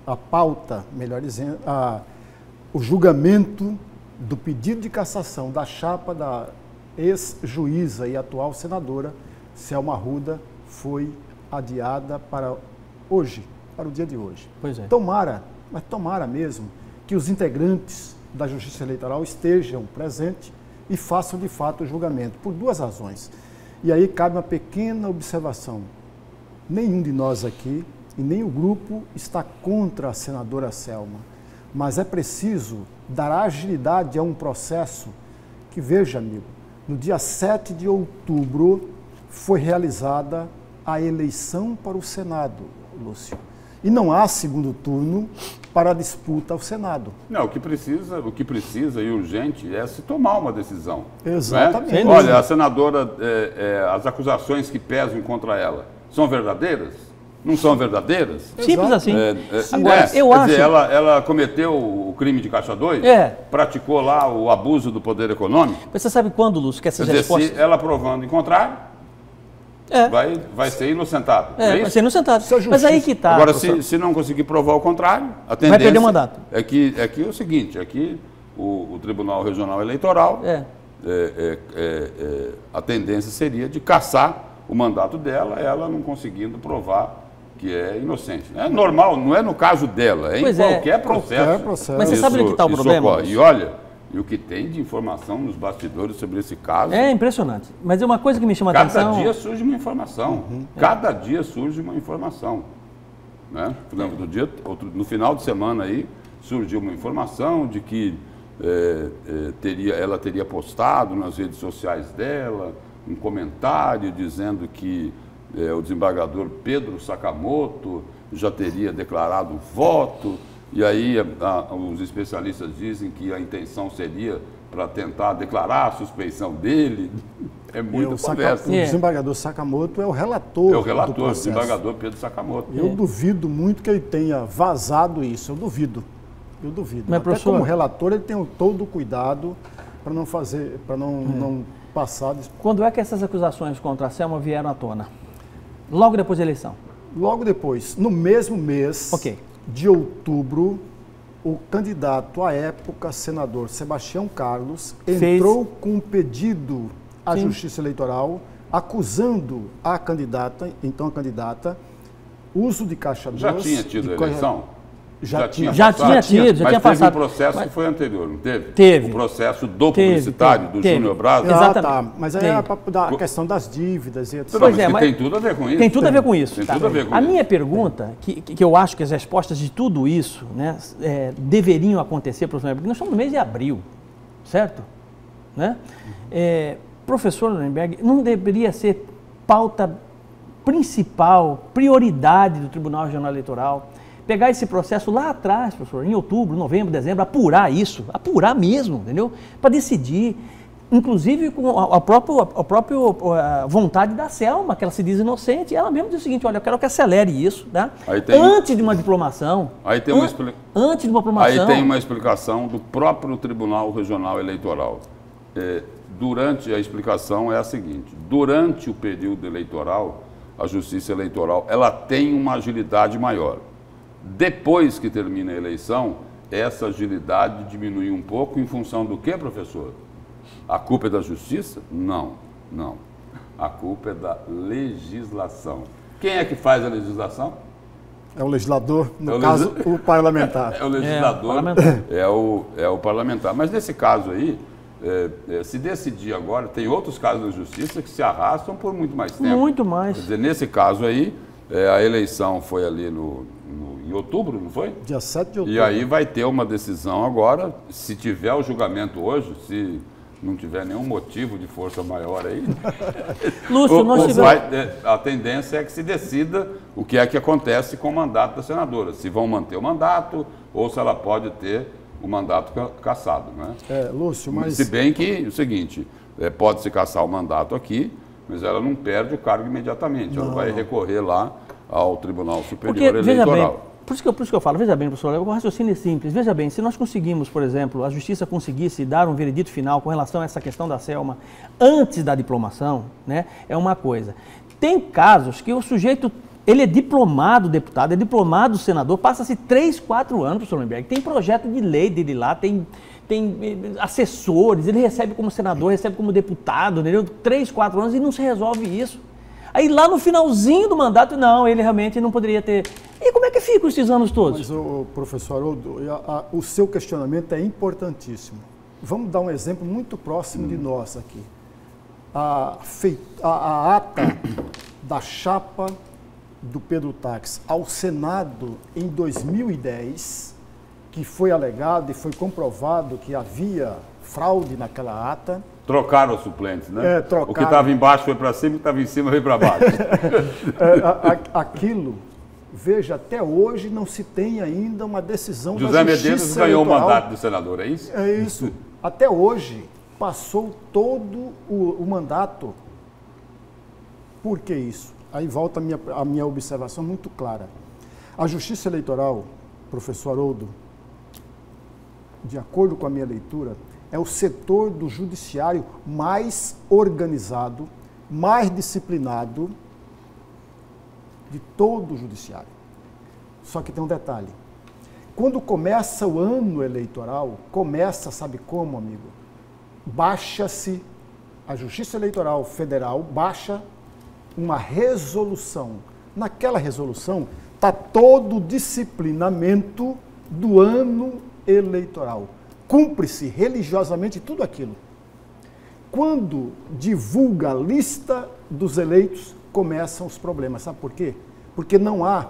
a pauta, melhor dizendo, o julgamento do pedido de cassação da chapa da ex-juíza e atual senadora Selma Arruda foi adiada para hoje, para o dia de hoje. Pois é. Tomara, mas tomara mesmo, que os integrantes da Justiça Eleitoral estejam presentes e façam de fato o julgamento, por duas razões. E aí cabe uma pequena observação. Nenhum de nós aqui e nem o grupo está contra a senadora Selma, mas é preciso dar agilidade a um processo que, veja, amigo, no dia 7 de outubro foi realizada a eleição para o Senado, Lúcio. E não há segundo turno para a disputa ao Senado. Não, o que precisa e urgente é se tomar uma decisão. Exatamente. Né? Olha, a senadora, as acusações que pesam contra ela são verdadeiras? Não são verdadeiras? Simples assim. Agora, eu acho... dizer, ela cometeu o crime de Caixa 2? Praticou lá o abuso do poder econômico? Mas você sabe quando, Lúcio, que essas respostas... Se ela provando em contrário, vai ser inocentado. Vai ser inocentado. Mas aí que está. Agora, se não conseguir provar o contrário, a tendência... Vai perder o mandato. É que é o seguinte, o Tribunal Regional Eleitoral, a tendência seria de cassar o mandato dela, ela não conseguindo provar que é inocente. É normal, não é no caso dela, é em qualquer processo. Mas você sabe onde está o problema? E olha, o que tem de informação nos bastidores sobre esse caso... É impressionante. Mas é uma coisa que me chama a atenção... Cada dia surge uma informação. Cada dia surge uma informação. Né? No final de semana aí, surgiu uma informação de que ela teria postado nas redes sociais dela um comentário dizendo que o desembargador Pedro Sakamoto já teria declarado voto, e aí os especialistas dizem que a intenção seria para tentar declarar a suspeição dele. É muita conversa. O desembargador Sakamoto é o relator. É o relator, o desembargador Pedro Sakamoto. Eu duvido muito que ele tenha vazado isso, eu duvido. Mas, até professor... como relator, ele tem todo o cuidado para não fazer, para não passar... Quando é que essas acusações contra a Selma vieram à tona? Logo depois da eleição? Logo depois, no mesmo mês de outubro, o candidato à época, senador Sebastião Carlos, entrou com um pedido à Justiça Eleitoral, acusando a candidata, uso de caixa 2... Já tinha tido eleição? Já tinha passado. passado. Teve um processo que foi anterior, não teve? Teve. O processo do publicitário, do Júnior Braz. Exatamente. Mas aí era para a questão das dívidas e etc. Pois mas tem tudo a ver com isso. Tem tudo a ver com isso. Tem tudo a ver com a isso. minha pergunta, que eu acho que as respostas de tudo isso, né, deveriam acontecer, professor, porque nós estamos no mês de abril, certo? Né? Professor Lorenberg, não deveria ser pauta principal, prioridade do Tribunal Regional Eleitoral, pegar esse processo lá atrás, professor, em outubro, novembro, dezembro, apurar isso, apurar mesmo, entendeu? Para decidir, inclusive com a própria vontade da Selma, que ela se diz inocente, ela mesmo diz o seguinte, olha, eu quero que acelere isso, tá? Antes de uma diplomação. Antes de uma diplomação. Aí tem uma explicação do próprio Tribunal Regional Eleitoral. Durante a explicação é a seguinte, durante o período eleitoral, a Justiça Eleitoral, ela tem uma agilidade maior. Depois que termina a eleição, essa agilidade diminui um pouco em função do que, professor? A culpa é da justiça? Não, não. A culpa é da legislação. Quem é que faz a legislação? É o legislador, no caso, o parlamentar. É o legislador, é o parlamentar. Mas nesse caso aí, se decidir agora, tem outros casos da justiça que se arrastam por muito mais tempo. Muito mais. Quer dizer, nesse caso aí, a eleição foi ali em outubro, não foi? Dia 7 de outubro. E aí vai ter uma decisão agora, se tiver o julgamento hoje, se não tiver nenhum motivo de força maior aí, Lúcio, a tendência é que se decida o que é que acontece com o mandato da senadora. Se vão manter o mandato ou se ela pode ter o mandato cassado. Né? Lúcio, mas... Se bem que, o seguinte, pode-se cassar o mandato aqui, mas ela não perde o cargo imediatamente. Ela vai recorrer lá ao Tribunal Superior Eleitoral. Por isso que eu falo, veja bem, professor, o raciocínio é simples. Veja bem, se nós conseguimos, por exemplo, a Justiça conseguisse dar um veredito final com relação a essa questão da Selma antes da diplomação, né, é uma coisa. Tem casos que o sujeito, ele é diplomado deputado, é diplomado senador, passa-se 3, 4 anos, professor Lemberg, tem projeto de lei dele lá, tem assessores, ele recebe como senador, recebe como deputado, entendeu? 3, 4 anos e não se resolve isso. Aí lá no finalzinho do mandato, não, ele realmente não poderia ter... E como é que ficam esses anos todos? Mas, professor Haroldo, o seu questionamento é importantíssimo. Vamos dar um exemplo muito próximo de nós aqui. A ata da chapa do Pedro Táxi ao Senado em 2010, que foi alegado e foi comprovado que havia fraude naquela ata. Trocaram os suplentes, né? Trocaram. O que estava embaixo foi para cima, o que estava em cima veio para baixo. Aquilo, veja, até hoje não se tem ainda uma decisão José da Justiça Medeiros ganhou o Eleitoral. mandato do senador, é isso? É isso. Até hoje, passou todo o mandato. Por que isso? Aí volta a minha observação muito clara. A Justiça Eleitoral, professor Haroldo, de acordo com a minha leitura, é o setor do judiciário mais organizado, mais disciplinado de todo o judiciário. Só que tem um detalhe. Quando começa o ano eleitoral, sabe como, amigo? Baixa-se, a Justiça Eleitoral Federal baixa uma resolução. Naquela resolução está todo o disciplinamento do ano eleitoral. Cumpre-se religiosamente tudo aquilo. Quando divulga a lista dos eleitos, começam os problemas. Sabe por quê? Porque não há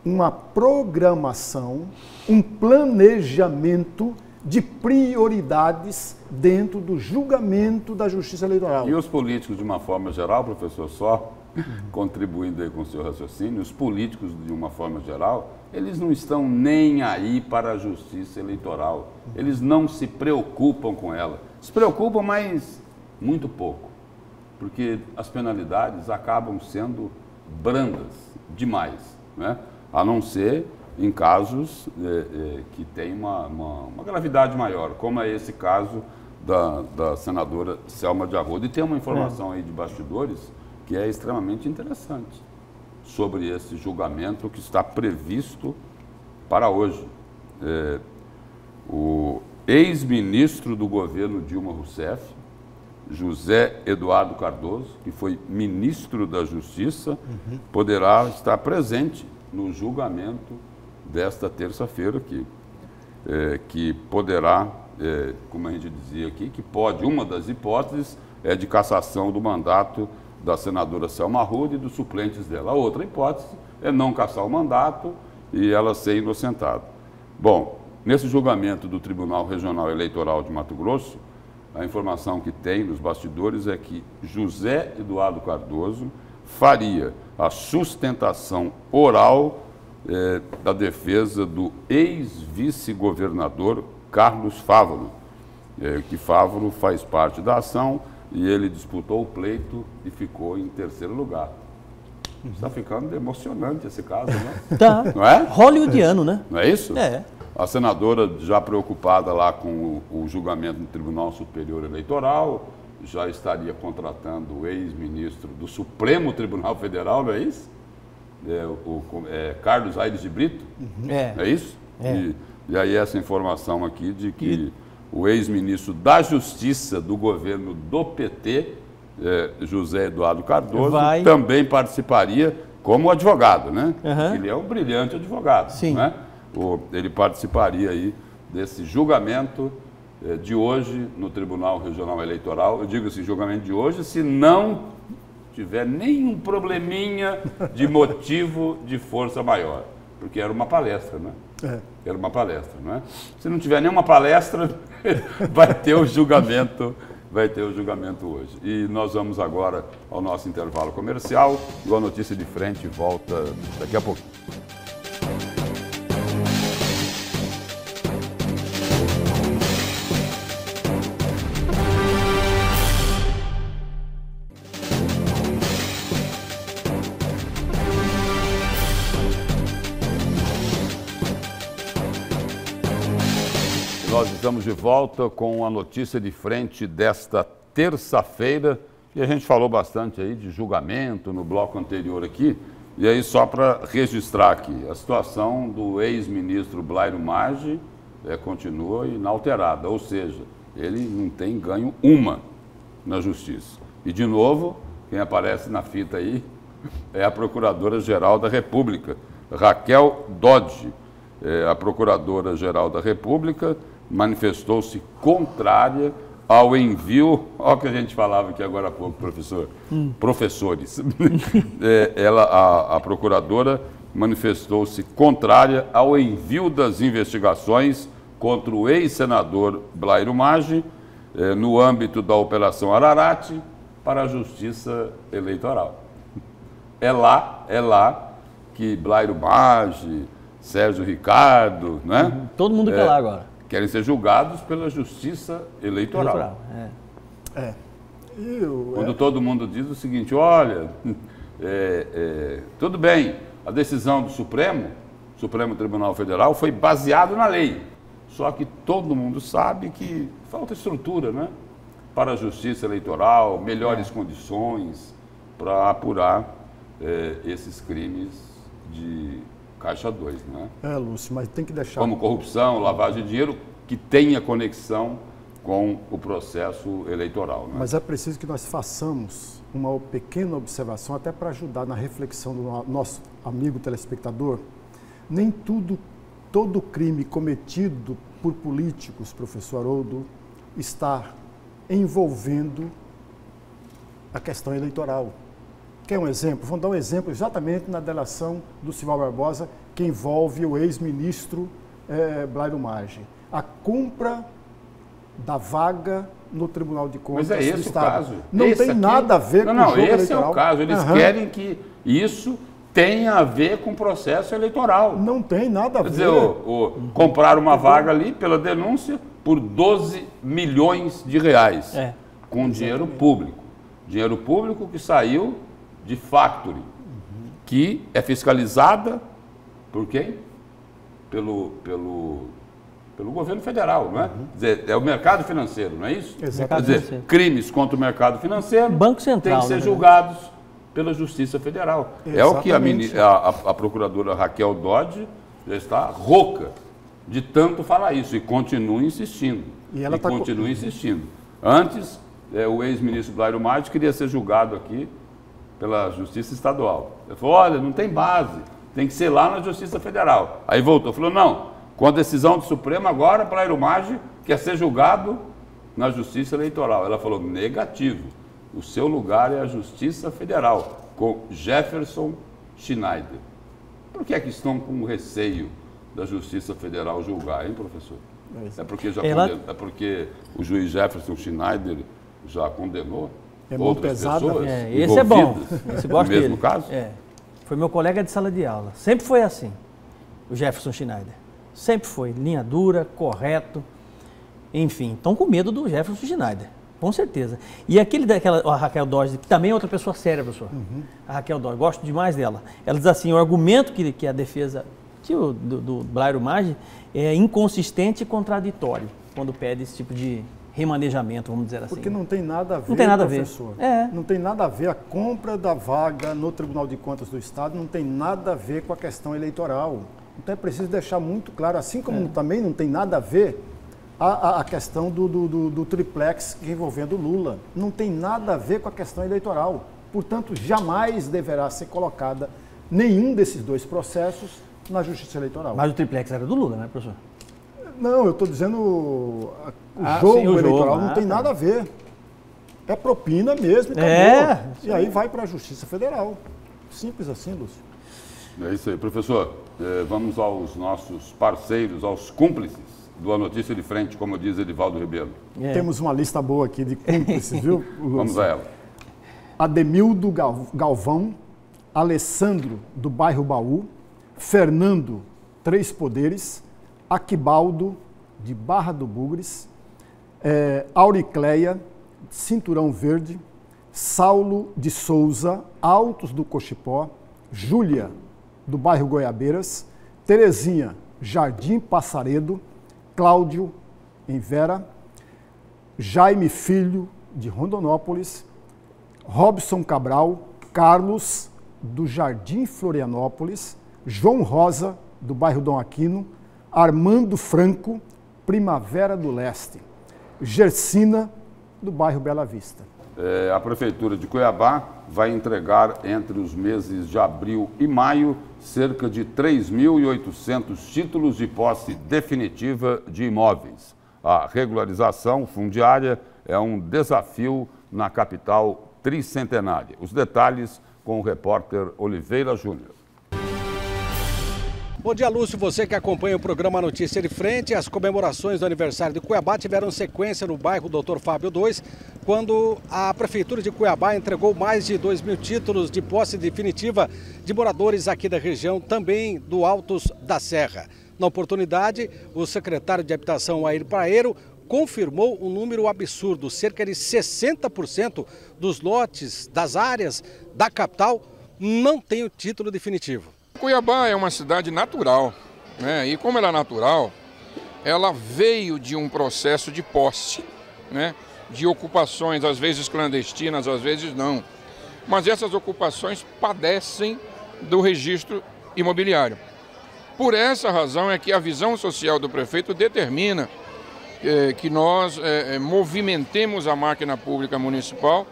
uma programação, um planejamento de prioridades dentro do julgamento da Justiça Eleitoral. E os políticos, de uma forma geral, professor, só contribuindo aí com o seu raciocínio, os políticos, de uma forma geral, eles não estão nem aí para a Justiça Eleitoral. Eles não se preocupam com ela. Se preocupam, mas muito pouco. Porque as penalidades acabam sendo brandas demais, né? A não ser em casos que têm uma gravidade maior, como é esse caso da senadora Selma de Arruda. E tem uma informação aí de bastidores que é extremamente interessante sobre esse julgamento que está previsto para hoje. O ex-ministro do governo Dilma Rousseff, José Eduardo Cardoso, que foi ministro da Justiça, poderá estar presente no julgamento desta terça-feira, que poderá, como a gente dizia aqui, que pode, uma das hipóteses é de cassação do mandato da senadora Selma Arruda e dos suplentes dela. A outra hipótese é não cassar o mandato e ela ser inocentada. Bom, nesse julgamento do Tribunal Regional Eleitoral de Mato Grosso, a informação que tem nos bastidores é que José Eduardo Cardoso faria a sustentação oral da defesa do ex-vice-governador Carlos Fávaro, que Fávaro faz parte da ação e ele disputou o pleito e ficou em terceiro lugar. Está ficando emocionante esse caso, né? Tá. Não é? Hollywoodiano, né? Não é isso? É. A senadora já preocupada lá com o julgamento no Tribunal Superior Eleitoral, já estaria contratando o ex-ministro do Supremo Tribunal Federal, não é isso? Carlos Aires de Brito, é isso? E aí essa informação aqui de que o ex-ministro da Justiça do governo do PT, José Eduardo Cardoso, também participaria como advogado, né? Ele é um brilhante advogado, sim, né? Ele participaria aí desse julgamento de hoje no Tribunal Regional Eleitoral. Eu digo esse julgamento de hoje, se não tiver nenhum probleminha de motivo de força maior, porque era uma palestra, né? Era uma palestra, não é? Se não tiver nenhuma palestra, vai ter o julgamento hoje. E nós vamos agora ao nosso intervalo comercial e a Notícia de Frente volta daqui a pouquinho. Nós estamos de volta com a Notícia de Frente desta terça-feira e a gente falou bastante aí de julgamento no bloco anterior aqui. E aí só para registrar aqui, a situação do ex-ministro Blairo Maggi continua inalterada, ou seja, ele não tem ganho uma na justiça. E de novo, quem aparece na fita aí é a Procuradora-Geral da República, Raquel Dodge. A Procuradora-Geral da República manifestou-se contrária ao envio, olha o que a gente falava aqui agora há pouco, professor, professores. A procuradora manifestou-se contrária ao envio das investigações contra o ex-senador Blairo Maggi, no âmbito da Operação Ararate, para a Justiça Eleitoral. É lá que Blairo Maggi, Sérgio Ricardo, né? Todo mundo quer lá agora. Querem ser julgados pela Justiça Eleitoral. Quando todo mundo diz o seguinte, olha, tudo bem, a decisão do Supremo Tribunal Federal foi baseada na lei. Só que todo mundo sabe que falta estrutura, né? Para a Justiça Eleitoral, melhores condições para apurar esses crimes de Caixa 2, né? Lúcio, mas tem que deixar... Como corrupção, lavagem de dinheiro, que tenha conexão com o processo eleitoral, né? Mas é preciso que nós façamos uma pequena observação, até para ajudar na reflexão do nosso amigo telespectador. Nem todo crime cometido por políticos, professor Haroldo, está envolvendo a questão eleitoral. Quer um exemplo? Vamos dar um exemplo exatamente na delação do Sival Barbosa, que envolve o ex-ministro Blairo Maggi. A compra da vaga no Tribunal de Contas do Estado. Mas é esse o caso. Não tem nada a ver com o jogo eleitoral. Esse é o caso. Eles querem que isso tenha a ver com o processo eleitoral. Não tem nada a ver. Quer dizer, comprar uma vaga ali pela denúncia por 12 milhões de reais. Com dinheiro público. Dinheiro público que saiu de factory, que é fiscalizada por quem? Pelo governo federal, não é? Quer dizer, é o mercado financeiro, não é isso? Exatamente. Quer dizer, crimes contra o mercado financeiro Banco Central, têm que ser julgados pela Justiça Federal. Exatamente. É o que a procuradora Raquel Dodge já está rouca de tanto falar isso e continua insistindo. Continua insistindo. Antes, o ex-ministro Blairo Maggi queria ser julgado aqui pela Justiça Estadual. Ele falou, olha, não tem base, tem que ser lá na Justiça Federal. Aí voltou, falou, não, com a decisão do Supremo agora, Blairo Maggi quer ser julgado na Justiça Eleitoral. Ela falou, negativo, o seu lugar é a Justiça Federal, com Jefferson Schneider. Por que é que estão com receio da Justiça Federal julgar, hein, professor? É porque o juiz Jefferson Schneider já condenou outras pessoas esse é bom. Esse gosto no mesmo dele. caso? Foi meu colega de sala de aula. Sempre foi assim, o Jefferson Schneider. Sempre foi. Linha dura, correto. Enfim, estão com medo do Jefferson Schneider. Com certeza. E a Raquel Dodge, que também é outra pessoa séria, professor. A Raquel Dodge, gosto demais dela. Ela diz assim, o argumento que a defesa do Blairo Maggi é inconsistente e contraditório, quando pede esse tipo de remanejamento, vamos dizer assim. Porque não tem nada a ver, não tem nada professor. A ver. Não tem nada a ver a compra da vaga no Tribunal de Contas do Estado, não tem nada a ver com a questão eleitoral. Então é preciso deixar muito claro, assim como também não tem nada a ver a questão do triplex envolvendo Lula. Não tem nada a ver com a questão eleitoral. Portanto, jamais deverá ser colocada nenhum desses dois processos na Justiça Eleitoral. Mas o triplex era do Lula, né, professor? Não, eu estou dizendo o jogo eleitoral não tem nada a ver. É propina mesmo e acabou. E aí vai para a Justiça Federal. Simples assim, Lúcio. É isso aí, professor. Vamos aos nossos parceiros, aos cúmplices do A Notícia de Frente, como diz Edivaldo Ribeiro. Temos uma lista boa aqui de cúmplices, viu, Lúcio? Vamos a ela. Ademildo Galvão, Alessandro, do bairro Baú, Fernando, Três Poderes, Aquibaldo, de Barra do Bugres, Auricleia, Cinturão Verde, Saulo de Souza, Altos do Cochipó, Júlia, do bairro Goiabeiras, Terezinha, Jardim Passaredo, Cláudio, em Vera, Jaime Filho, de Rondonópolis, Robson Cabral, Carlos, do Jardim Florianópolis, João Rosa, do bairro Dom Aquino, Armando Franco, Primavera do Leste, Gersina, do bairro Bela Vista. A Prefeitura de Cuiabá vai entregar entre os meses de abril e maio cerca de 3.800 títulos de posse definitiva de imóveis. A regularização fundiária é um desafio na capital tricentenária. Os detalhes com o repórter Oliveira Júnior. Bom dia, Lúcio. Você que acompanha o programa Notícia de Frente, as comemorações do aniversário de Cuiabá tiveram sequência no bairro Dr. Fábio II, quando a Prefeitura de Cuiabá entregou mais de 2.000 títulos de posse definitiva de moradores aqui da região, também do Altos da Serra. Na oportunidade, o secretário de Habitação, Air Praeiro, confirmou um número absurdo, cerca de 60% dos lotes das áreas da capital não tem o título definitivo. Cuiabá é uma cidade natural, né? E como ela é natural, ela veio de um processo de posse, né? De ocupações, às vezes clandestinas, às vezes não. Mas essas ocupações padecem do registro imobiliário. Por essa razão é que a visão social do prefeito determina que nós movimentemos a máquina pública municipal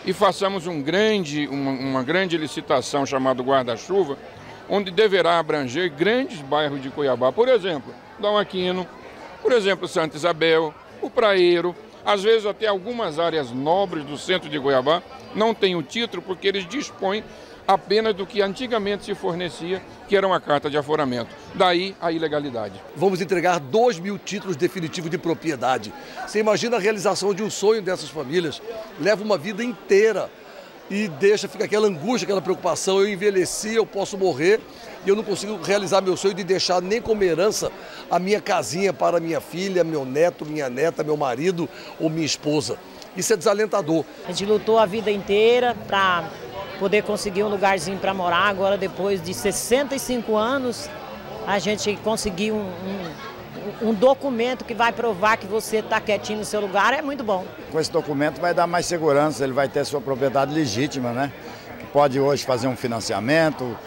e façamos uma grande licitação chamada Guarda-Chuva, onde deverá abranger grandes bairros de Cuiabá. Por exemplo, Dom Aquino, por exemplo, Santa Isabel, o Praeiro, às vezes até algumas áreas nobres do centro de Cuiabá não têm o título porque eles dispõem apenas do que antigamente se fornecia, que era uma carta de aforamento. Daí a ilegalidade. Vamos entregar 2.000 títulos definitivos de propriedade. Você imagina a realização de um sonho dessas famílias. Leva uma vida inteira e fica aquela angústia, aquela preocupação. Eu envelheci, eu posso morrer e eu não consigo realizar meu sonho de deixar nem como herança a minha casinha para minha filha, meu neto, minha neta, meu marido ou minha esposa. Isso é desalentador. A gente lutou a vida inteira para poder conseguir um lugarzinho para morar. Agora, depois de 65 anos, a gente conseguiu um documento que vai provar que você está quietinho no seu lugar, é muito bom. Com esse documento vai dar mais segurança, ele vai ter sua propriedade legítima, né? Que pode hoje fazer um financiamento,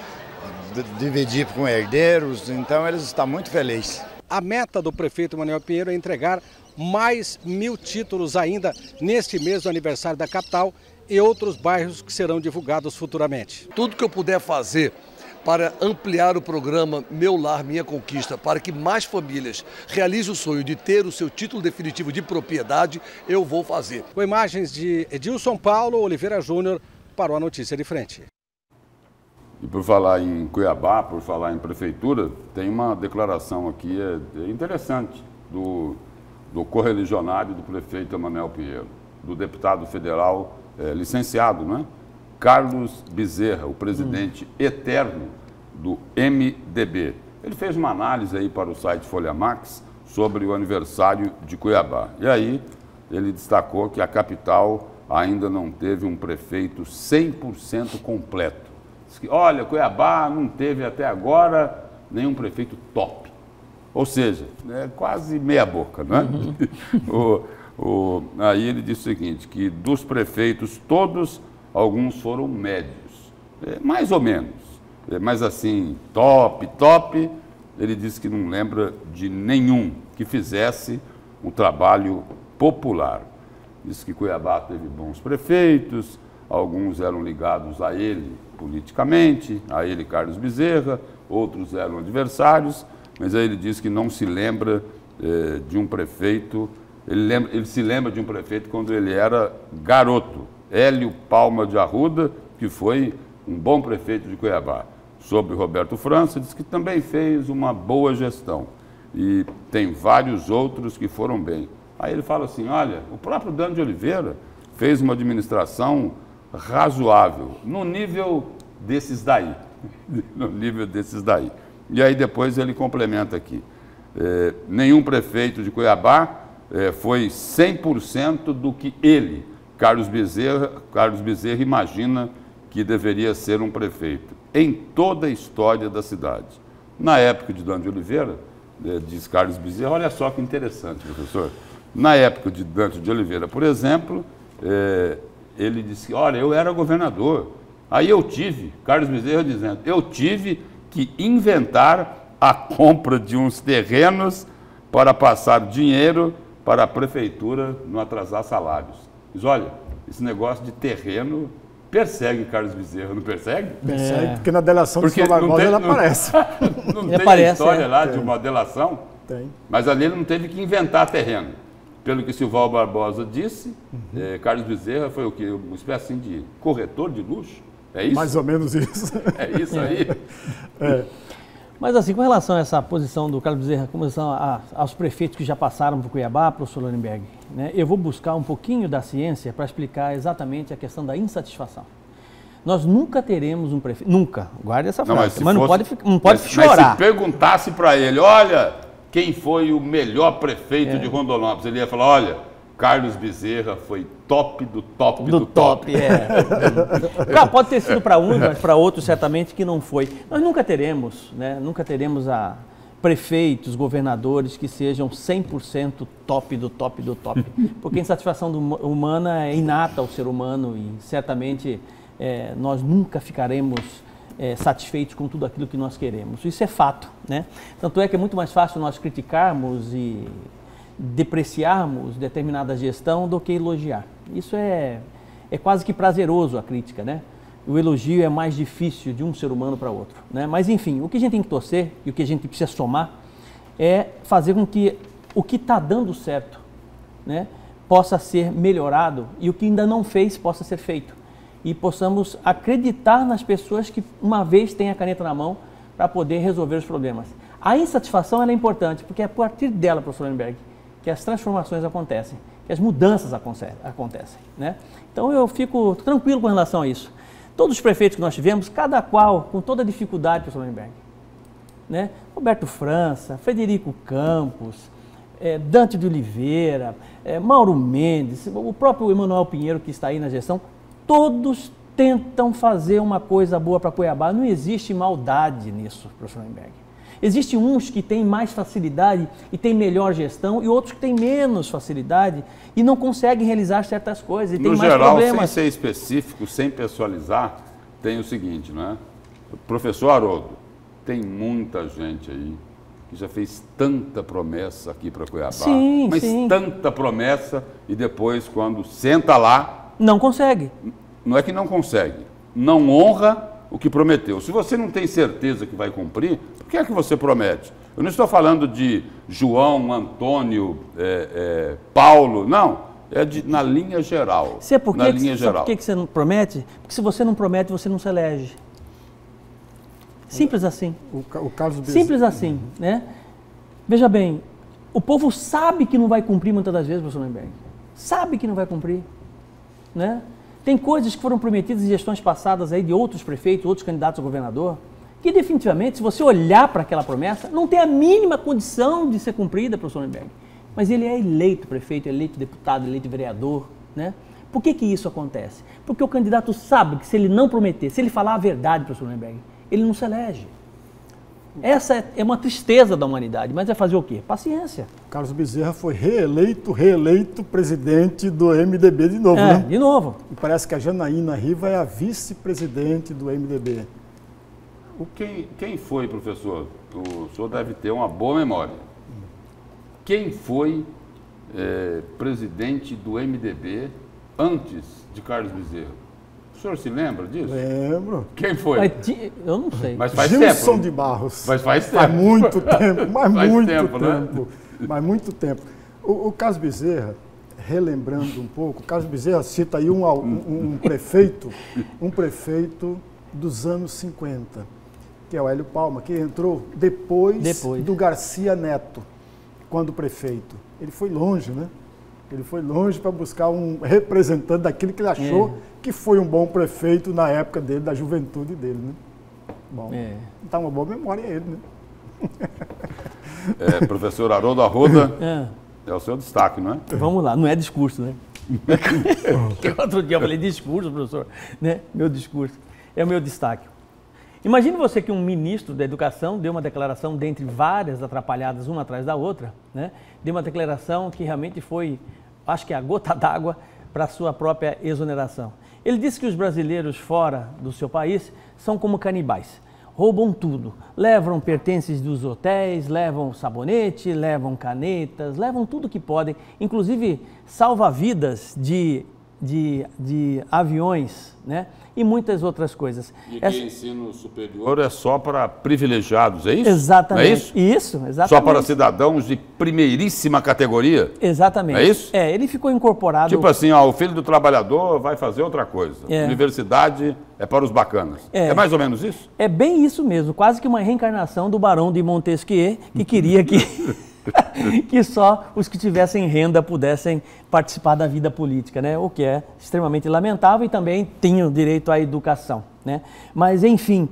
dividir com herdeiros, então eles estão muito felizes. A meta do prefeito Manuel Pinheiro é entregar mais 1.000 títulos ainda neste mês do aniversário da capital e outros bairros que serão divulgados futuramente. Tudo que eu puder fazer para ampliar o programa Meu Lar, Minha Conquista, para que mais famílias realizem o sonho de ter o seu título definitivo de propriedade, eu vou fazer. Com imagens de Edilson Paulo Oliveira Júnior para o A Notícia de Frente. E por falar em Cuiabá, por falar em prefeitura, tem uma declaração aqui interessante do correligionário do prefeito Emanuel Pinheiro, do deputado federal licenciado, né? Carlos Bezerra, o presidente eterno do MDB. Ele fez uma análise aí para o site Folha Max sobre o aniversário de Cuiabá. E aí ele destacou que a capital ainda não teve um prefeito 100% completo. Diz que, olha, Cuiabá não teve até agora nenhum prefeito top. Ou seja, é quase meia boca, né? Aí ele disse o seguinte, que dos prefeitos todos, alguns foram médios, mais ou menos, mas assim, top, ele disse que não lembra de nenhum que fizesse um trabalho popular. Disse que Cuiabá teve bons prefeitos, alguns eram ligados a ele politicamente, a ele Carlos Bezerra, outros eram adversários, mas aí ele disse que não se lembra de um prefeito, ele se lembra de um prefeito quando ele era garoto, Hélio Palma de Arruda, que foi um bom prefeito de Cuiabá. Sobre Roberto França, diz que também fez uma boa gestão. E tem vários outros que foram bem. Aí ele fala assim, olha, o próprio Dano de Oliveira fez uma administração razoável, no nível desses daí. No nível desses daí. E aí depois ele complementa aqui. Nenhum prefeito de Cuiabá foi 100% do que ele, Carlos Bezerra, imagina que deveria ser um prefeito em toda a história da cidade. Na época de Dante de Oliveira, diz Carlos Bezerra, olha só que interessante, professor. Na época de Dante de Oliveira, por exemplo, ele disse, olha, eu era governador. Aí eu tive, Carlos Bezerra dizendo, eu tive que inventar a compra de uns terrenos para passar dinheiro para a prefeitura não atrasar salários. Diz, olha, esse negócio de terreno persegue Carlos Bezerra, não persegue? Persegue, porque na delação do Sr. Barbosa ela aparece. Não tem a história lá de tem. uma delação? Tem. Mas ali ele não teve que inventar terreno. Pelo que Silval Barbosa disse, Carlos Bezerra foi o quê? Uma espécie assim, de corretor de luxo? É isso? Mais ou menos isso. É isso aí? Mas assim, com relação a essa posição do Carlos Bezerra, com relação aos prefeitos que já passaram por Cuiabá, professor Lorenberg, né, eu vou buscar um pouquinho da ciência para explicar exatamente a questão da insatisfação. Nós nunca teremos um prefeito, nunca, guarde essa frase, mas não pode chorar. Mas se perguntasse para ele, olha, quem foi o melhor prefeito de Rondonópolis, ele ia falar, olha, Carlos Bezerra foi top do top do top. Pode ter sido para uns, mas para outros certamente que não foi. Nós nunca teremos, né? Nunca teremos prefeitos, governadores que sejam 100% top do top do top. Porque a insatisfação humana é inata ao ser humano e certamente nós nunca ficaremos satisfeitos com tudo aquilo que nós queremos. Isso é fato, né? Tanto é que é muito mais fácil nós criticarmos e depreciarmos determinada gestão do que elogiar. Isso é quase que prazeroso a crítica, né? O elogio é mais difícil de um ser humano para outro, né? Mas enfim, o que a gente tem que torcer e o que a gente precisa somar é fazer com que o que está dando certo, né, possa ser melhorado e o que ainda não fez possa ser feito. E possamos acreditar nas pessoas que uma vez têm a caneta na mão para poder resolver os problemas. A insatisfação ela é importante, porque é a partir dela, professor Lorenberg, que as transformações acontecem, que as mudanças acontecem, né? Então eu fico tranquilo com relação a isso. Todos os prefeitos que nós tivemos, cada qual com toda a dificuldade, professor Lorenberg, né? Roberto França, Frederico Campos, Dante de Oliveira, Mauro Mendes, o próprio Emanuel Pinheiro que está aí na gestão, todos tentam fazer uma coisa boa para Cuiabá. Não existe maldade nisso, professor Lorenberg. Existem uns que têm mais facilidade e têm melhor gestão e outros que têm menos facilidade e não conseguem realizar certas coisas e têm mais geral, problemas. Sem ser específico, sem pessoalizar, tem o seguinte, né? Professor Haroldo, tem muita gente aí que já fez tanta promessa aqui para Cuiabá, mas tanta promessa e depois quando senta lá... Não consegue. Não é que não consegue, não honra o que prometeu. Se você não tem certeza que vai cumprir, por que é que você promete? Eu não estou falando de João, Antônio, Paulo, não. Na linha geral. Sabe por que você não promete? Porque se você não promete, você não se elege. Simples assim. O Carlos Bezerra. Simples assim, né? Veja bem, o povo sabe que não vai cumprir muitas das vezes, professor Lorenberg. Sabe que não vai cumprir, né? Tem coisas que foram prometidas em gestões passadas aí de outros prefeitos, outros candidatos a governador, que definitivamente, se você olhar para aquela promessa, não tem a mínima condição de ser cumprida, professor Lorenberg. Mas ele é eleito prefeito, eleito deputado, eleito vereador, né? Por que isso acontece? Porque o candidato sabe que se ele não prometer, se ele falar a verdade, professor Lorenberg, ele não se elege. Essa é uma tristeza da humanidade, mas vai fazer o quê? Paciência. Carlos Bezerra foi reeleito presidente do MDB de novo, né? De novo. E parece que a Janaína Riva é a vice-presidente do MDB. Quem foi, professor? O senhor deve ter uma boa memória. Quem foi presidente do MDB antes de Carlos Bezerra? O senhor se lembra disso? Lembro. Quem foi? Eu não sei. Mas faz Gilson tempo. de Barros. Mas faz tempo. Faz muito tempo, mas Faz muito tempo, tempo. né? Mas muito tempo. O Carlos Bezerra, relembrando um pouco, o Carlos Bezerra cita aí um prefeito dos anos 50, que é o Hélio Palma, que entrou depois do Garcia Neto, quando prefeito. Ele foi longe, né? Ele foi longe para buscar um representante daquilo que ele achou que foi um bom prefeito na época dele, da juventude dele, né? Bom, tá uma boa memória ele, né? Professor Haroldo Arruda, é o seu destaque, não é? Vamos lá, não é discurso, né? Que outro dia eu falei discurso, professor, né? Meu discurso, é o meu destaque. Imagine você que um ministro da Educação deu uma declaração, dentre várias atrapalhadas, uma atrás da outra, né? Deu uma declaração que realmente foi, acho que a gota d'água para a sua própria exoneração. Ele disse que os brasileiros fora do seu país são como canibais. Roubam tudo, levam pertences dos hotéis, levam sabonete, levam canetas, levam tudo que podem, inclusive salva-vidas de aviões, né? E muitas outras coisas. E que ensino superior é só para privilegiados, é isso? Exatamente. Não é isso? Isso, exatamente. Só para cidadãos de primeiríssima categoria? Exatamente. É isso? Ele ficou incorporado... Tipo assim, o filho do trabalhador vai fazer outra coisa. Universidade é para os bacanas. É mais ou menos isso? É bem isso mesmo, quase que uma reencarnação do Barão de Montesquieu, que queria que... que só os que tivessem renda pudessem participar da vida política, né? O que é extremamente lamentável, e também tinham direito à educação, né? Mas, enfim,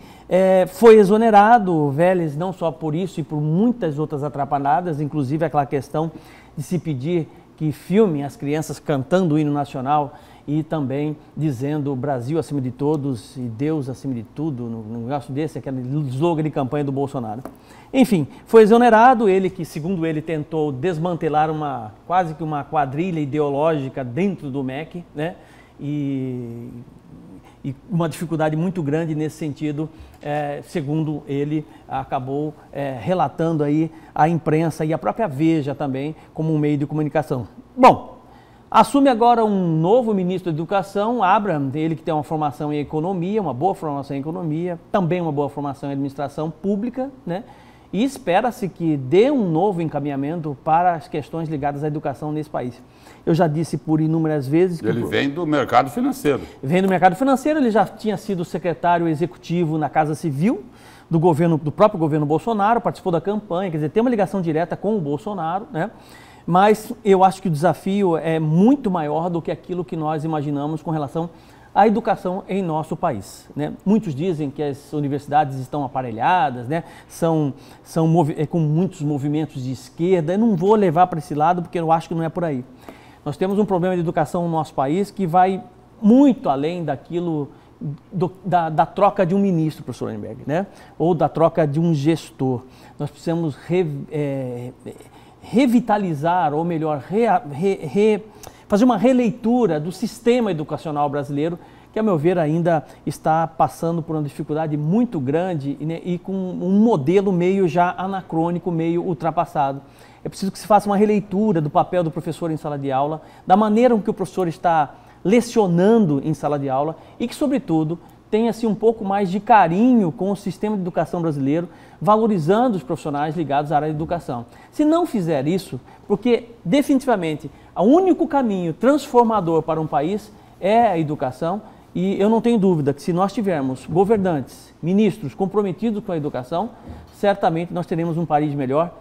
foi exonerado o Vélez não só por isso e por muitas outras atrapalhadas, inclusive aquela questão de se pedir que filmem as crianças cantando o hino nacional e também dizendo Brasil acima de todos e Deus acima de tudo, num negócio desse, aquele slogan de campanha do Bolsonaro. Enfim, foi exonerado, ele que, segundo ele, tentou desmantelar quase que uma quadrilha ideológica dentro do MEC, né? E uma dificuldade muito grande nesse sentido, segundo ele, acabou relatando aí a imprensa e a própria Veja também como um meio de comunicação. Bom, assume agora um novo ministro da Educação, Abraham, ele que tem uma formação em economia, uma boa formação em economia, também uma boa formação em administração pública, né? E espera-se que dê um novo encaminhamento para as questões ligadas à educação nesse país. Eu já disse por inúmeras vezes que... Ele vem do mercado financeiro. Vem do mercado financeiro, ele já tinha sido secretário executivo na Casa Civil do próprio governo Bolsonaro, participou da campanha, quer dizer, tem uma ligação direta com o Bolsonaro, né? Mas eu acho que o desafio é muito maior do que aquilo que nós imaginamos com relação à educação em nosso país, né? Muitos dizem que as universidades estão aparelhadas, né? São com muitos movimentos de esquerda. Eu não vou levar para esse lado porque eu acho que não é por aí. Nós temos um problema de educação no nosso país que vai muito além daquilo da troca de um ministro, professor Weinberg, né? Ou da troca de um gestor. Nós precisamos revitalizar, ou melhor, fazer uma releitura do sistema educacional brasileiro, que, a meu ver, ainda está passando por uma dificuldade muito grande, né, e com um modelo meio já anacrônico, meio ultrapassado. É preciso que se faça uma releitura do papel do professor em sala de aula, da maneira com que o professor está lecionando em sala de aula e que, sobretudo, tenha-se um pouco mais de carinho com o sistema de educação brasileiro, valorizando os profissionais ligados à área de educação. Se não fizer isso, porque definitivamente o único caminho transformador para um país é a educação, e eu não tenho dúvida que se nós tivermos governantes, ministros comprometidos com a educação, certamente nós teremos um país melhor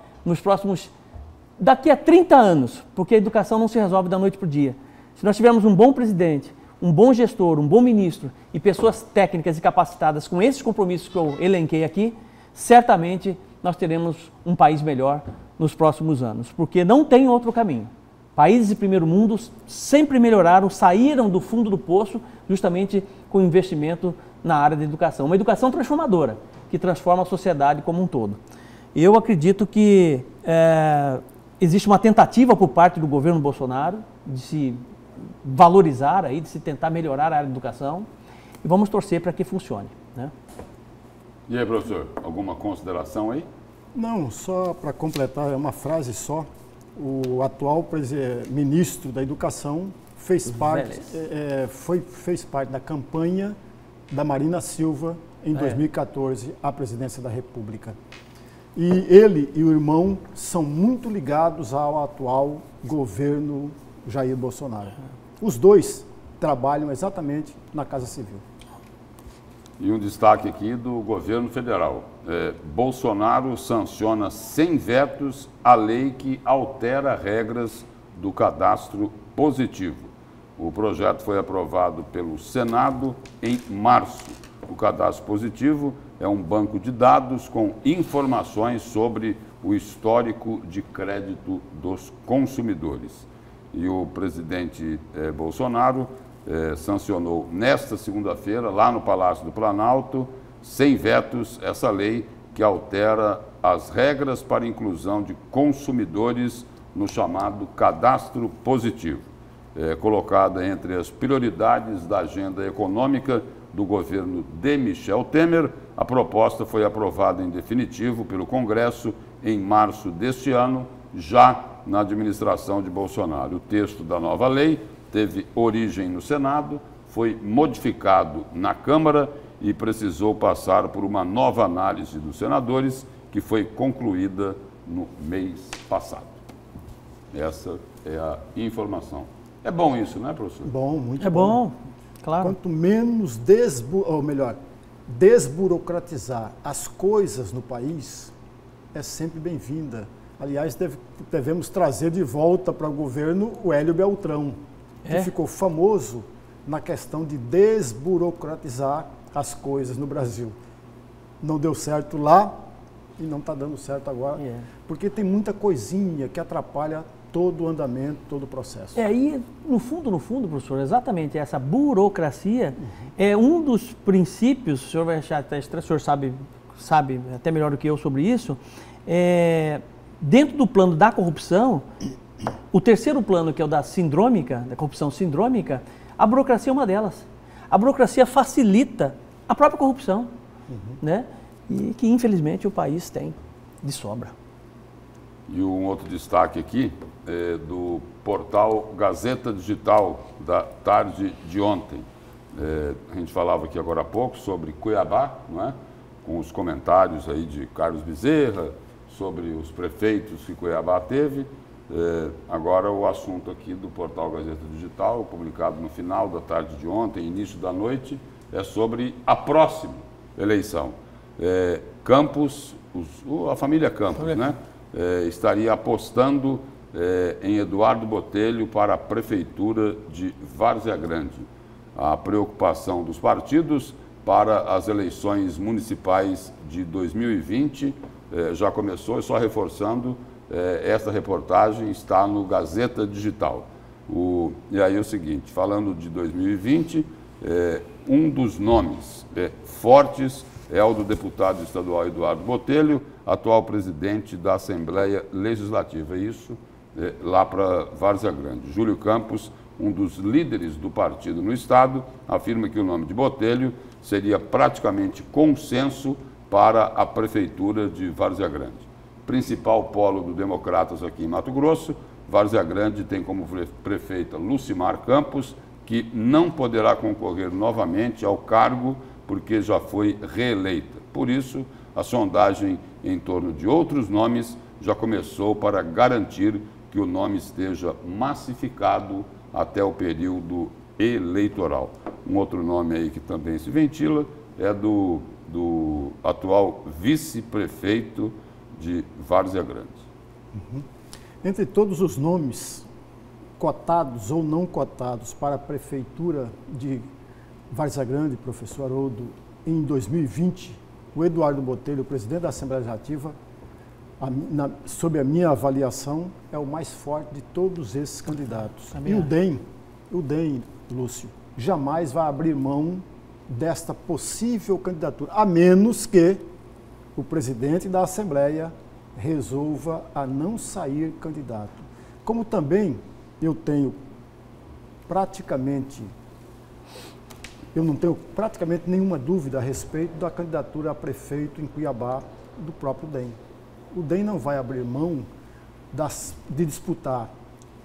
daqui a 30 anos, porque a educação não se resolve da noite para o dia. Se nós tivermos um bom presidente, um bom gestor, um bom ministro e pessoas técnicas e capacitadas com esses compromissos que eu elenquei aqui, certamente nós teremos um país melhor nos próximos anos, porque não tem outro caminho. Países de primeiro mundo sempre melhoraram, saíram do fundo do poço justamente com investimento na área da educação. Uma educação transformadora, que transforma a sociedade como um todo. Eu acredito que existe uma tentativa por parte do governo Bolsonaro de se valorizar, de se tentar melhorar a área da educação, e vamos torcer para que funcione, né? E aí, professor, alguma consideração aí? Não, só para completar, é uma frase só. O atual ministro da Educação fez parte da campanha da Marina Silva em 2014 à presidência da República. E ele e o irmão são muito ligados ao atual governo Jair Bolsonaro. Os dois trabalham exatamente na Casa Civil. E um destaque aqui do governo federal. Bolsonaro sanciona sem vetos a lei que altera regras do cadastro positivo. O projeto foi aprovado pelo Senado em março. O cadastro positivo é um banco de dados com informações sobre o histórico de crédito dos consumidores. E o presidente Bolsonaro sancionou nesta segunda-feira, lá no Palácio do Planalto, sem vetos, essa lei que altera as regras para a inclusão de consumidores no chamado cadastro positivo. Colocada entre as prioridades da agenda econômica do governo de Michel Temer, a proposta foi aprovada em definitivo pelo Congresso em março deste ano, já na administração de Bolsonaro. O texto da nova lei teve origem no Senado, foi modificado na Câmara e precisou passar por uma nova análise dos senadores, que foi concluída no mês passado. Essa é a informação. É bom isso, não é, professor? Bom, muito bom. É bom, claro. Quanto menos desburocratizar as coisas no país, é sempre bem-vinda. Aliás, devemos trazer de volta para o governo o Hélio Beltrão, que ficou famoso na questão de desburocratizar as coisas no Brasil. Não deu certo lá e não está dando certo agora, porque tem muita coisinha que atrapalha todo o andamento, todo o processo. E no fundo, professor, exatamente essa burocracia é um dos princípios, o senhor vai achar, o senhor sabe até melhor do que eu sobre isso, dentro do plano da corrupção, o terceiro plano, que é o da corrupção sindrômica, a burocracia é uma delas. A burocracia facilita a própria corrupção, né? E que, infelizmente, o país tem de sobra. E um outro destaque aqui é do portal Gazeta Digital, da tarde de ontem. A gente falava aqui agora há pouco sobre Cuiabá, não é? Com os comentários aí de Carlos Bezerra, sobre os prefeitos que Cuiabá teve. Agora o assunto aqui do portal Gazeta Digital, publicado no final da tarde de ontem, início da noite, é sobre a próxima eleição. Campos, a família Campos, né? Estaria apostando em Eduardo Botelho para a prefeitura de Várzea Grande. A preocupação dos partidos para as eleições municipais de 2020 já começou, e só reforçando, esta reportagem está no Gazeta Digital. E aí é o seguinte, falando de 2020, um dos nomes fortes é o do deputado estadual Eduardo Botelho, atual presidente da Assembleia Legislativa. Isso lá para Várzea Grande. Júlio Campos, um dos líderes do partido no estado, afirma que o nome de Botelho seria praticamente consenso para a prefeitura de Várzea Grande. Principal polo do Democratas aqui em Mato Grosso, Várzea Grande tem como prefeita Lucimar Campos, que não poderá concorrer novamente ao cargo porque já foi reeleita. Por isso, a sondagem em torno de outros nomes já começou para garantir que o nome esteja massificado até o período eleitoral. Um outro nome aí que também se ventila é do atual vice-prefeito de Várzea Grande. Entre todos os nomes cotados ou não cotados para a prefeitura de Várzea Grande, professor Haroldo, em 2020, o Eduardo Botelho, presidente da Assembleia Legislativa, sob a minha avaliação, é o mais forte de todos esses candidatos. E o DEM, Lúcio, jamais vai abrir mão desta possível candidatura, a menos que o presidente da Assembleia resolva a não sair candidato. Como também eu tenho praticamente eu não tenho praticamente nenhuma dúvida a respeito da candidatura a prefeito em Cuiabá do próprio DEM. O DEM não vai abrir mão de disputar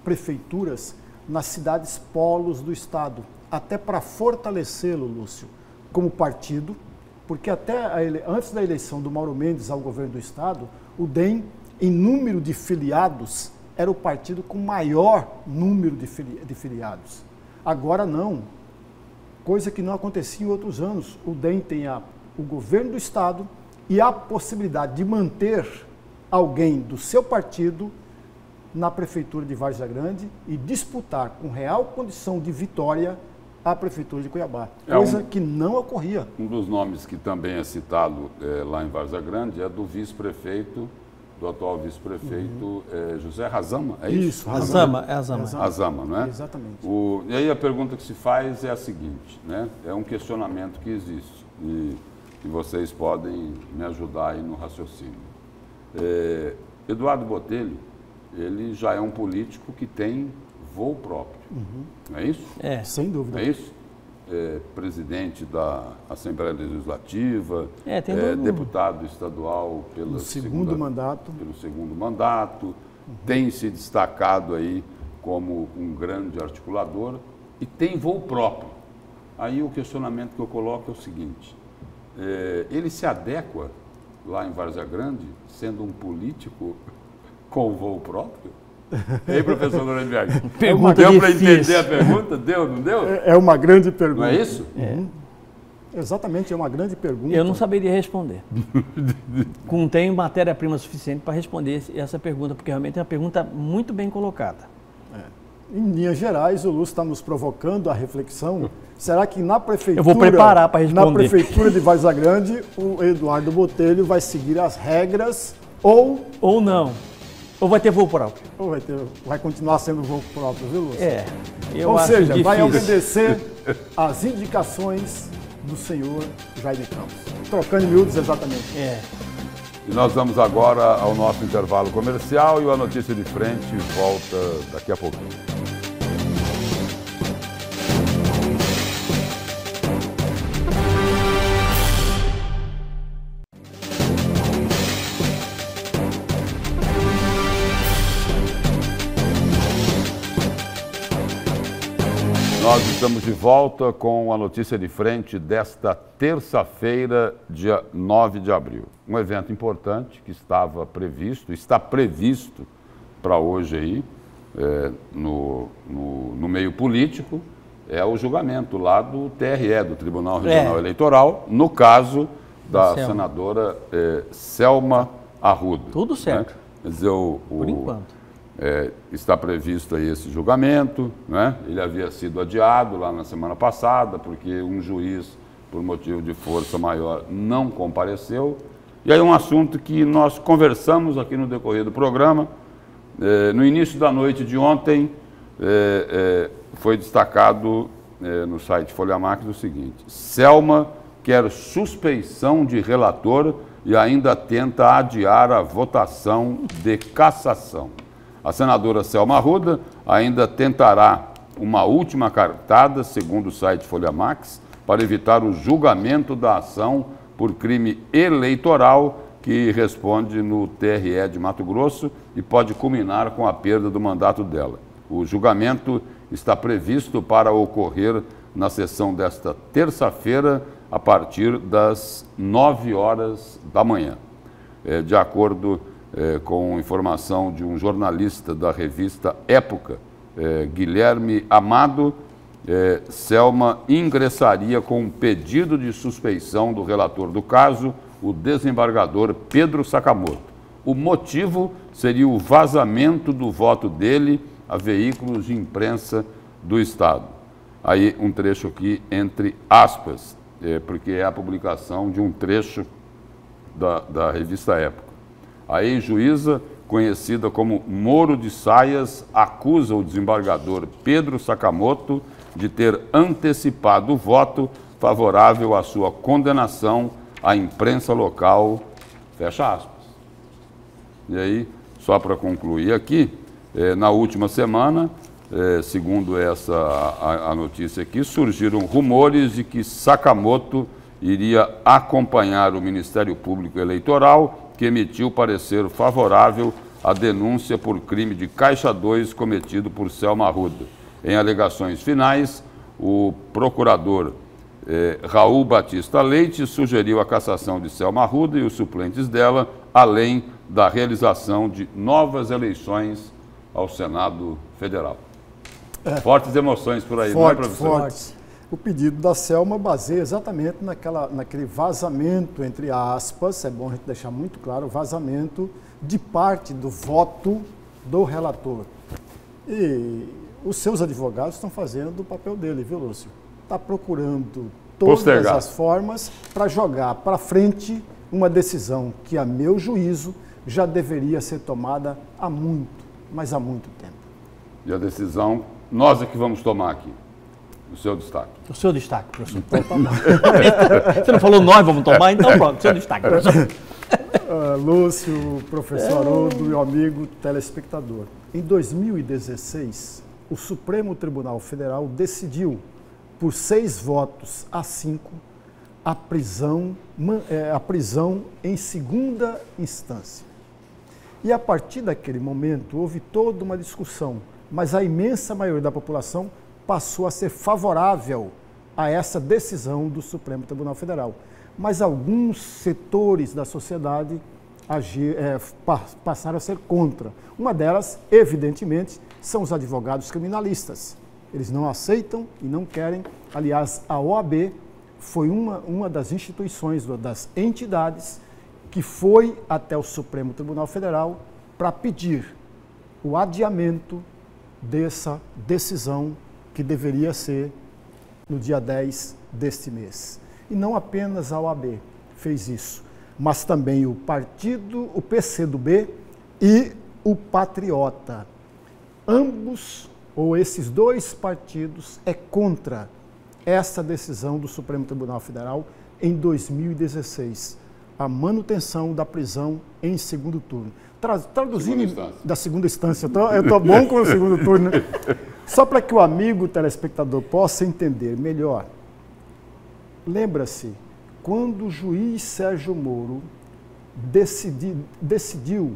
prefeituras nas cidades polos do Estado, até para fortalecê-lo, Lúcio, como partido, porque antes da eleição do Mauro Mendes ao governo do Estado, o DEM, em número de filiados, era o partido com maior número de filiados. Agora não, coisa que não acontecia em outros anos. O DEM tem o governo do Estado e a possibilidade de manter alguém do seu partido na prefeitura de Várzea Grande e disputar com real condição de vitória a prefeitura de Cuiabá, coisa que não ocorria. Um dos nomes que também é citado lá em Várzea Grande é do vice-prefeito, do atual vice-prefeito José Razama, é isso? Razama. Razama, não é? Exatamente. E aí a pergunta que se faz é a seguinte, né? É um questionamento que existe e vocês podem me ajudar aí no raciocínio. Eduardo Botelho, ele já é um político que tem voo próprio, não é isso? É, sem dúvida. É isso? Presidente da Assembleia Legislativa, deputado estadual pelo segundo mandato, tem se destacado aí como um grande articulador e tem voo próprio. Aí o questionamento que eu coloco é o seguinte, ele se adequa lá em Várzea Grande, sendo um político com voo próprio? E aí, professor Norenberg, deu para entender a pergunta? Deu, não deu? É uma grande pergunta. Não é isso? Exatamente, é uma grande pergunta. Eu não saberia responder. Não tenho matéria-prima suficiente para responder essa pergunta, porque realmente é uma pergunta muito bem colocada. Em linhas gerais, o Lúcio está nos provocando a reflexão. Será que na prefeitura... Eu vou preparar para responder. Na prefeitura de Várzea Grande, o Eduardo Botelho vai seguir as regras ou não. Ou vai ter voo próprio? Ou vai continuar sendo voo próprio, viu, Lúcio? Eu Ou acho seja, difícil. Vai obedecer às indicações do senhor Jair de Campos. Trocando em miúdos, exatamente. E nós vamos agora ao nosso intervalo comercial e o A Notícia de Frente volta daqui a pouquinho. Nós estamos de volta com a Notícia de Frente desta terça-feira, dia 9 de abril. Um evento importante que está previsto para hoje aí, no meio político, é o julgamento lá do TRE, do Tribunal Regional Eleitoral, no caso da senadora Selma Arruda. Tudo certo. Né? Quer dizer, por enquanto. Está previsto aí esse julgamento, né? Ele havia sido adiado lá na semana passada, porque um juiz, por motivo de força maior, não compareceu. E aí um assunto que nós conversamos aqui no decorrer do programa, no início da noite de ontem, foi destacado no site Folha Max o seguinte: Selma quer suspeição de relator e ainda tenta adiar a votação de cassação. A senadora Selma Arruda ainda tentará uma última cartada, segundo o site Folha Max, para evitar o julgamento da ação por crime eleitoral que responde no TRE de Mato Grosso e pode culminar com a perda do mandato dela. O julgamento está previsto para ocorrer na sessão desta terça-feira, a partir das 9 horas da manhã. De acordo com informação de um jornalista da revista Época, Guilherme Amado, Selma ingressaria com um pedido de suspeição do relator do caso, o desembargador Pedro Sakamoto. O motivo seria o vazamento do voto dele a veículos de imprensa do Estado. Aí um trecho aqui entre aspas, porque é a publicação de um trecho da revista Época. A ex-juíza, conhecida como Moro de Saias, acusa o desembargador Pedro Sakamoto de ter antecipado o voto favorável à sua condenação à imprensa local, fecha aspas. E aí, só para concluir aqui, na última semana, segundo a notícia aqui, surgiram rumores de que Sakamoto iria acompanhar o Ministério Público Eleitoral, que emitiu parecer favorável à denúncia por crime de Caixa 2 cometido por Selma Arruda. Em alegações finais, o procurador Raul Batista Leite sugeriu a cassação de Selma Arruda e os suplentes dela, além da realização de novas eleições ao Senado Federal. Fortes emoções por aí, não é, professor? Fortes. O pedido da Selma baseia exatamente naquele vazamento, entre aspas, é bom a gente deixar muito claro, o vazamento de parte do voto do relator. E os seus advogados estão fazendo o papel dele, viu, Lúcio? Está procurando todas as formas para jogar para frente uma decisão que, a meu juízo, já deveria ser tomada há muito, mas há muito tempo. E a decisão, nós é que vamos tomar aqui. O seu destaque. O seu destaque, professor. Então, tá bom. Você não falou nós vamos tomar, então pronto, o seu destaque, professor. Lúcio, professor Haroldo, meu amigo telespectador. Em 2016, o Supremo Tribunal Federal decidiu, por 6 votos a 5, a prisão em segunda instância. E a partir daquele momento, houve toda uma discussão, mas a imensa maioria da população passou a ser favorável a essa decisão do Supremo Tribunal Federal. Mas alguns setores da sociedade passaram a ser contra. Uma delas, evidentemente, são os advogados criminalistas. Eles não aceitam e não querem. Aliás, a OAB foi uma das instituições, das entidades, que foi até o Supremo Tribunal Federal para pedir o adiamento dessa decisão que deveria ser no dia 10 deste mês. E não apenas a OAB fez isso, mas também o partido, o PCdoB e o Patriota. Ambos, ou esses 2 partidos, é contra essa decisão do Supremo Tribunal Federal em 2016, a manutenção da prisão em segundo turno. Traduzindo da segunda instância, eu estou bom com o segundo turno, né? Só para que o amigo telespectador possa entender melhor. Lembra-se, quando o juiz Sérgio Moro decidiu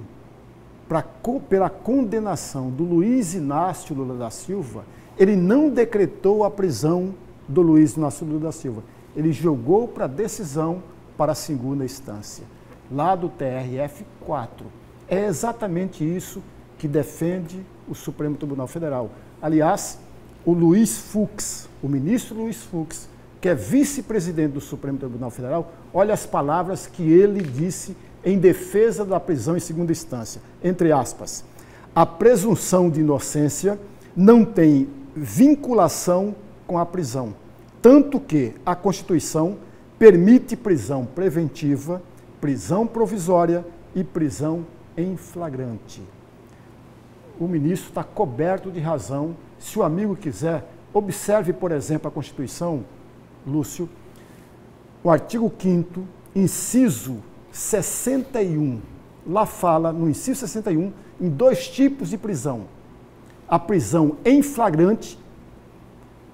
pela condenação do Luiz Inácio Lula da Silva, ele não decretou a prisão do Luiz Inácio Lula da Silva. Ele jogou para a decisão para a segunda instância, lá do TRF4. É exatamente isso que defende o Supremo Tribunal Federal. Aliás, o Luiz Fux, o ministro Luiz Fux, que é vice-presidente do Supremo Tribunal Federal, olha as palavras que ele disse em defesa da prisão em segunda instância. Entre aspas, a presunção de inocência não tem vinculação com a prisão, tanto que a Constituição permite prisão preventiva, prisão provisória e prisão em flagrante. O ministro está coberto de razão. Se o amigo quiser, observe, por exemplo, a Constituição, Lúcio, o artigo 5º, inciso 61. Lá fala, no inciso 61, em 2 tipos de prisão. A prisão em flagrante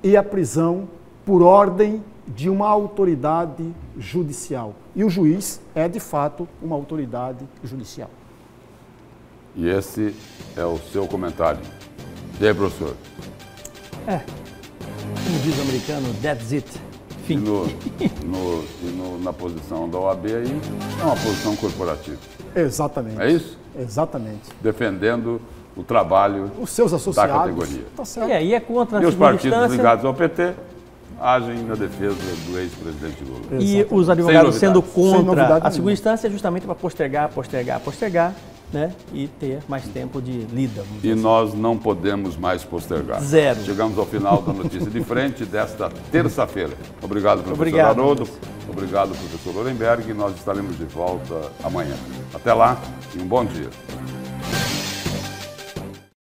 e a prisão por ordem de uma autoridade judicial. E o juiz é, de fato, uma autoridade judicial. E esse é o seu comentário. E aí, professor? Como diz o americano, that's it. Fim. Na posição da OAB aí, é uma posição corporativa. Exatamente. É isso? Exatamente. Defendendo o trabalho os seus associados da categoria. Tá certo. E aí é contra a E os segunda partidos instância. ligados ao PT agem na defesa do ex-presidente Lula. E os advogados sendo Sem contra novidade a nenhuma. segunda instância é justamente para postergar, né? E ter mais tempo de lida. vamos E dizer assim. nós não podemos mais postergar. Zero. Chegamos ao final da Notícia de Frente desta terça-feira. Obrigado, professor Obrigado, Haroldo. Deus. Obrigado, professor Lorenberg. Nós estaremos de volta amanhã. Até lá e um bom dia.